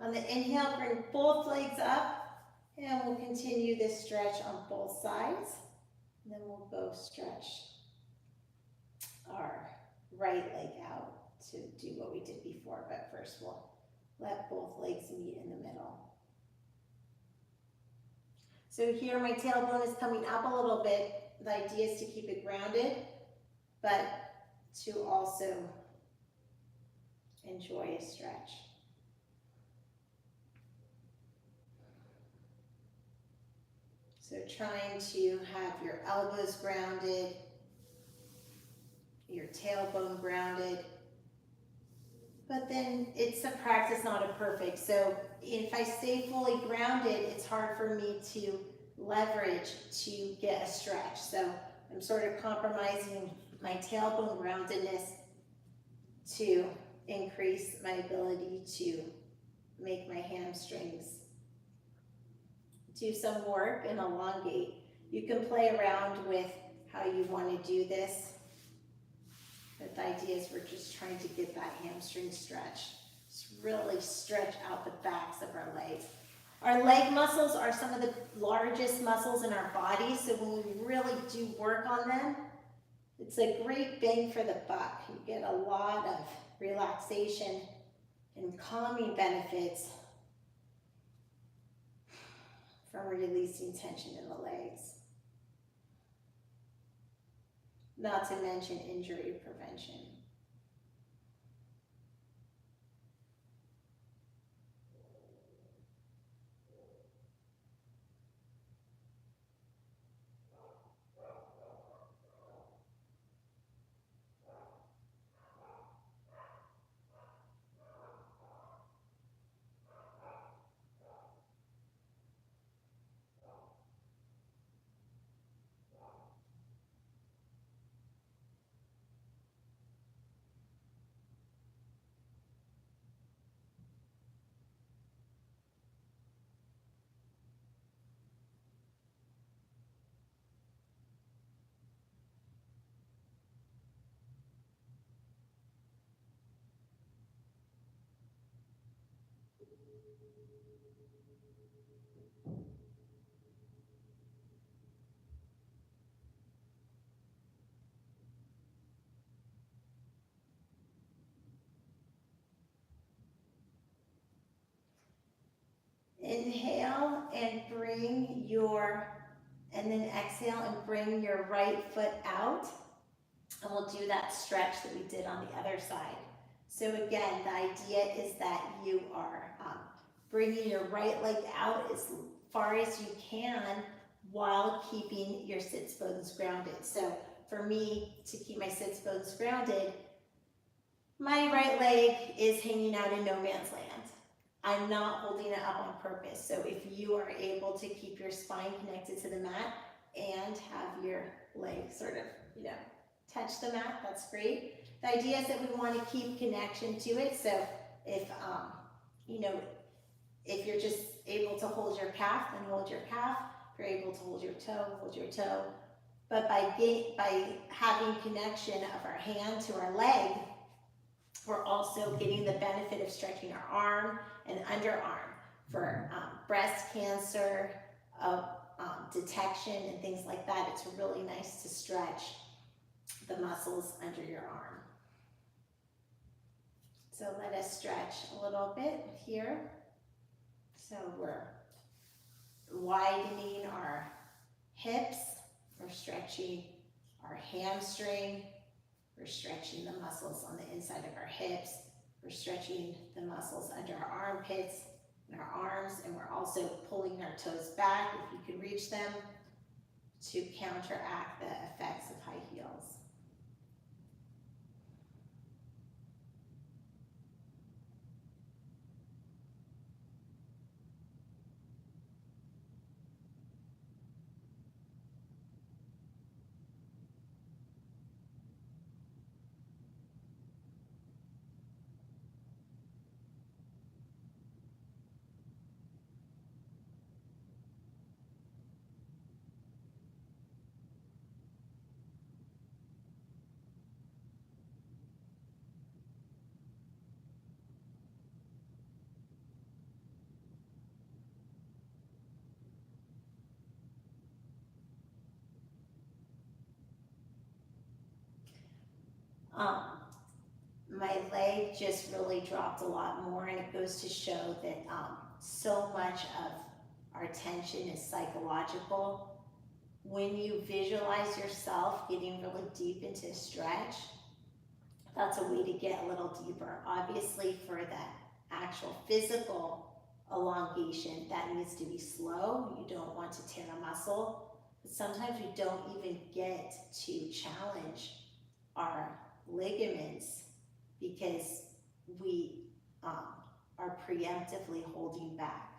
On the inhale, bring both legs up, and we'll continue this stretch on both sides. And then we'll both stretch our right leg out to do what we did before, but first we'll let both legs meet in the middle. So here my tailbone is coming up a little bit. The idea is to keep it grounded, but to also enjoy a stretch. So trying to have your elbows grounded, your tailbone grounded, but then it's a practice, not a perfect. So if I stay fully grounded, it's hard for me to leverage to get a stretch. So I'm sort of compromising my tailbone groundedness to increase my ability to make my hamstrings do some work and elongate. You can play around with how you want to do this, but the idea is we're just trying to get that hamstring stretch. Just really stretch out the backs of our legs. Our leg muscles are some of the largest muscles in our body, so when we really do work on them, it's a great bang for the buck. You get a lot of relaxation and calming benefits from releasing tension in the legs. Not to mention injury prevention. Inhale and then exhale and bring your right foot out. And we'll do that stretch that we did on the other side. So again, the idea is that you are bringing your right leg out as far as you can while keeping your sits bones grounded. So for me, to keep my sits bones grounded, my right leg is hanging out in no man's land. I'm not holding it up on purpose. So if you are able to keep your spine connected to the mat and have your leg sort of, touch the mat, that's great. The idea is that we want to keep connection to it. So if, if you're just able to hold your calf, then hold your calf. If you're able to hold your toe, hold your toe. But by having connection of our hand to our leg, we're also getting the benefit of stretching our arm and underarm for breast cancer detection and things like that. It's really nice to stretch the muscles under your arm. So let us stretch a little bit here. So we're widening our hips, we're stretching our hamstring, we're stretching the muscles on the inside of our hips, we're stretching the muscles under our armpits and our arms, and we're also pulling our toes back, if you can reach them, to counteract the effects of high heels. My leg just really dropped a lot more, and it goes to show that so much of our tension is psychological. When you visualize yourself getting really deep into a stretch, that's a way to get a little deeper. Obviously, for that actual physical elongation, that needs to be slow. You don't want to tear a muscle, but sometimes we don't even get to challenge our ligaments because we are preemptively holding back.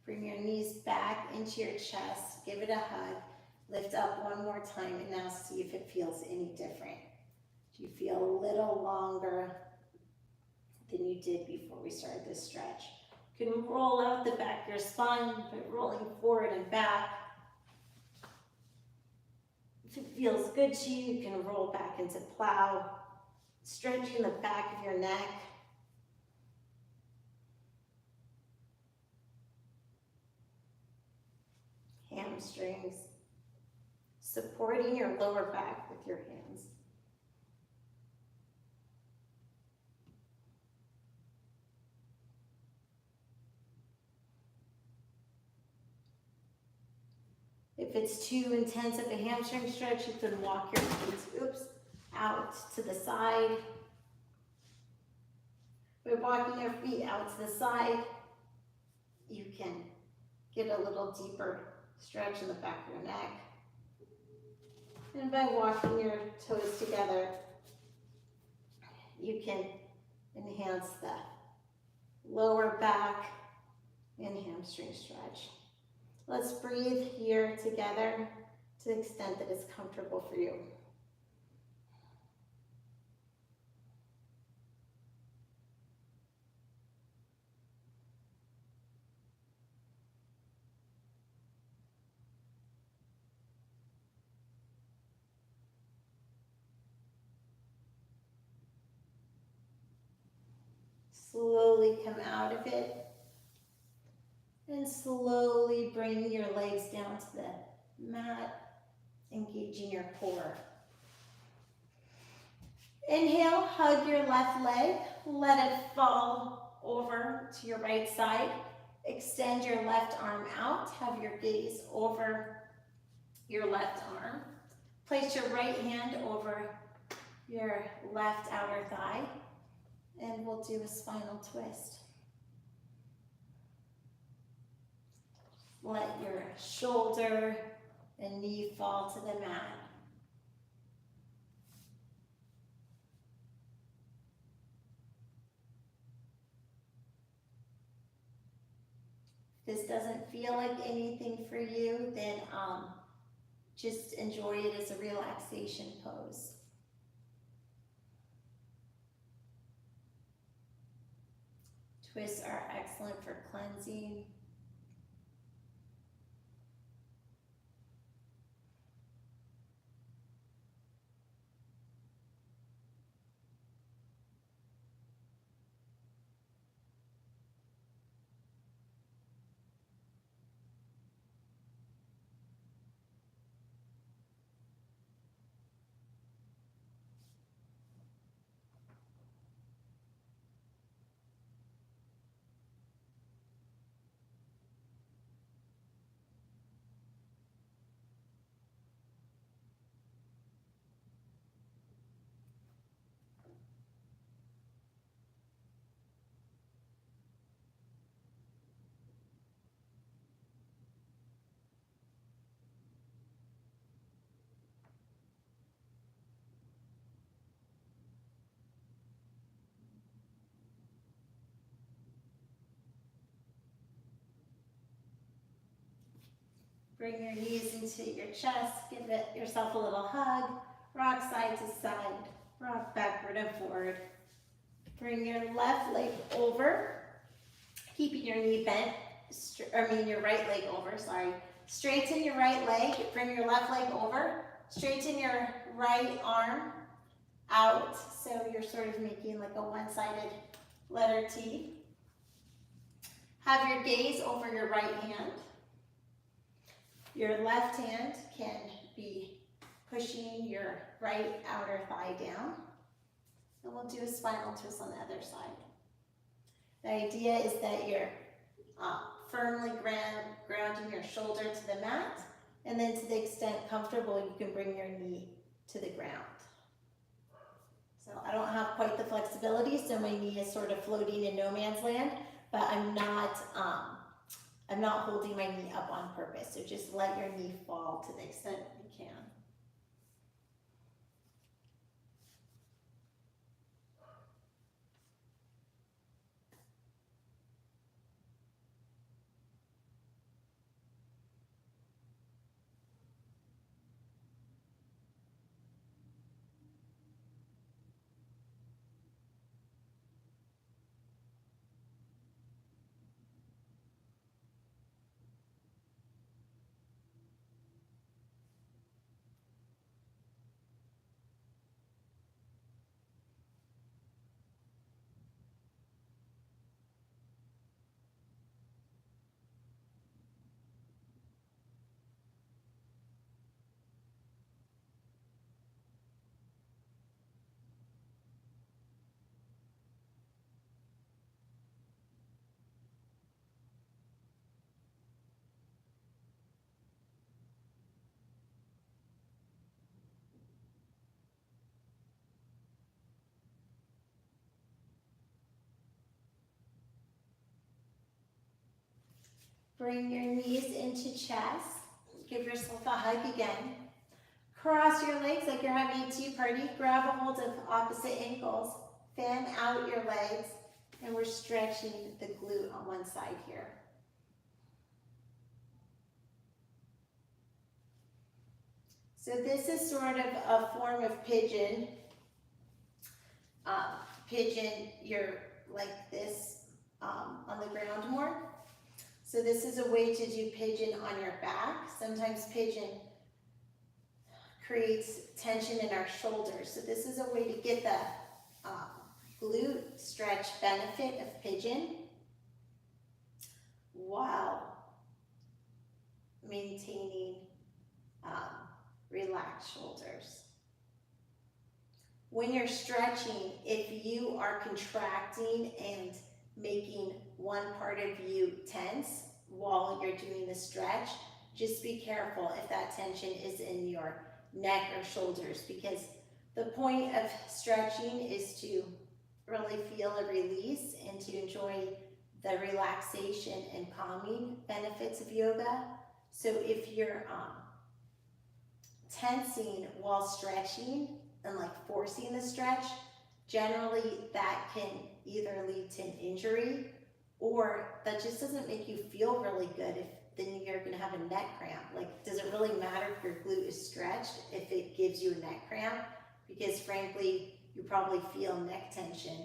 Bring your knees back into your chest, give it a hug, lift up one more time, and now see if it feels any different. Do you feel a little longer than you did before we started this stretch? You can roll out the back of your spine by rolling forward and back. If it feels good to you, you can roll back into plow, stretching the back of your neck. Hamstrings, supporting your lower back with your hands. If it's too intense of a hamstring stretch, you can walk your feet, out to the side. By walking your feet out to the side, you can get a little deeper stretch in the back of your neck. And by walking your toes together, you can enhance the lower back and hamstring stretch. Let's breathe here together to the extent that it's comfortable for you. Slowly come out of it and slowly bring your legs down to the mat, engaging your core. Inhale, hug your left leg, let it fall over to your right side. Extend your left arm out, have your gaze over your left arm. Place your right hand over your left outer thigh, and we'll do a spinal twist. Let your shoulder and knee fall to the mat. If this doesn't feel like anything for you, then just enjoy it as a relaxation pose. Twists are excellent for cleansing. Bring your knees into your chest, give yourself a little hug, rock side to side, rock backward and forward. Bring your left leg over, keeping your knee bent, your right leg over, sorry. Straighten your right leg, bring your left leg over, straighten your right arm out, so you're sort of making like a one-sided letter T. Have your gaze over your right hand. Your left hand can be pushing your right outer thigh down. And we'll do a spinal twist on the other side. The idea is that you're firmly grounding your shoulder to the mat, and then to the extent comfortable, you can bring your knee to the ground. So I don't have quite the flexibility, so my knee is sort of floating in no man's land, but I'm not holding my knee up on purpose. So just let your knee fall to the extent you can. Bring your knees into chest. Give yourself a hug again. Cross your legs like you're having a tea party. Grab a hold of opposite ankles. Fan out your legs. And we're stretching the glute on one side here. So this is sort of a form of pigeon. Pigeon, you're like this on the ground more. So this is a way to do pigeon on your back. Sometimes pigeon creates tension in our shoulders. So this is a way to get the glute stretch benefit of pigeon while maintaining relaxed shoulders. When you're stretching, if you are contracting and making one part of you tense while you're doing the stretch, just be careful if that tension is in your neck or shoulders, because the point of stretching is to really feel a release and to enjoy the relaxation and calming benefits of yoga. So if you're tensing while stretching and like forcing the stretch, generally that can either lead to an injury or that just doesn't make you feel really good, if then you're going to have a neck cramp. Like, does it really matter if your glute is stretched if it gives you a neck cramp? Because frankly, you probably feel neck tension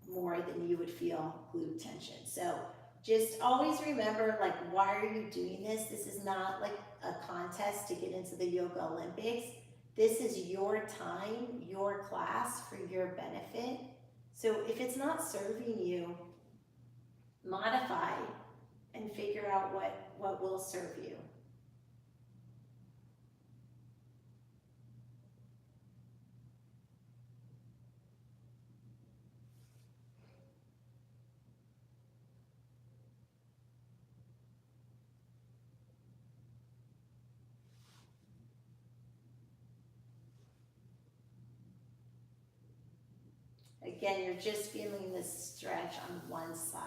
more than you would feel glute tension. So just always remember, like, why are you doing this? This is not like a contest to get into the Yoga Olympics. This is your time, your class, for your benefit. So if it's not serving you, modify and figure out what will serve you. Again, you're just feeling this stretch on one side.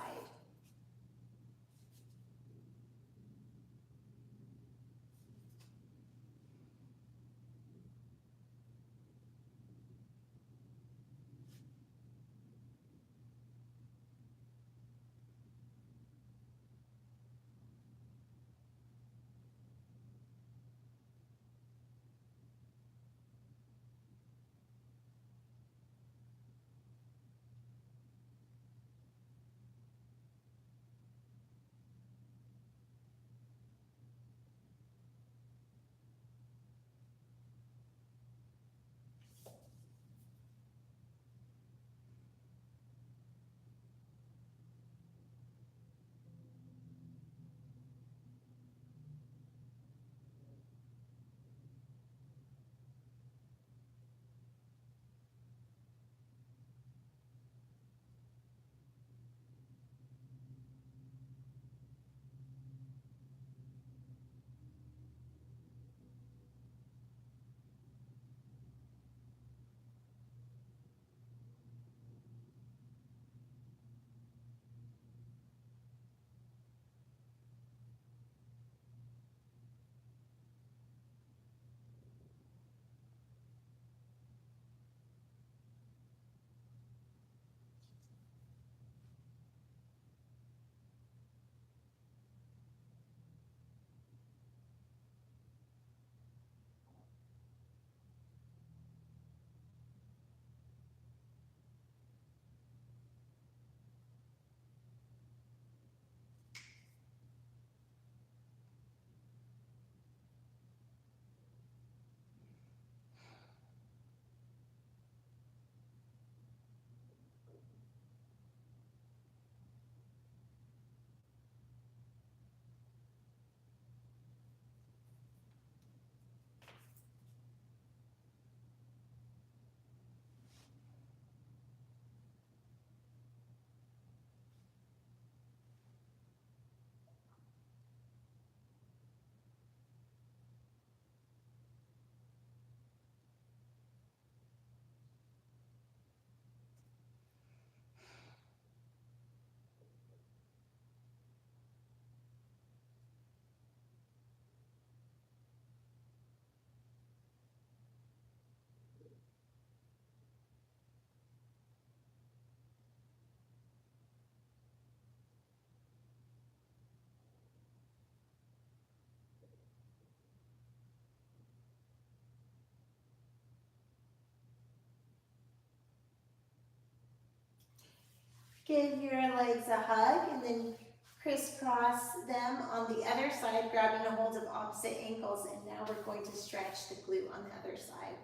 Give your legs a hug and then crisscross them on the other side, grabbing a hold of opposite ankles. And now we're going to stretch the glute on the other side.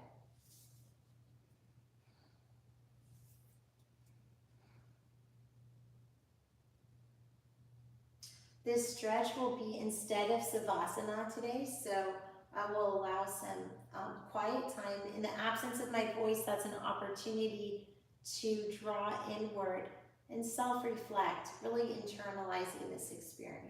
This stretch will be instead of Savasana today, so I will allow some quiet time. In the absence of my voice, that's an opportunity to draw inward and self-reflect, really internalizing this experience.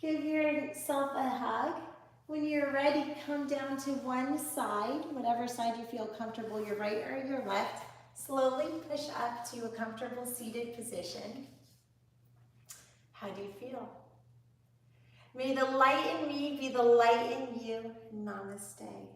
Give yourself a hug. When you're ready, come down to one side, whatever side you feel comfortable, your right or your left. Slowly push up to a comfortable seated position. How do you feel? May the light in me be the light in you. Namaste.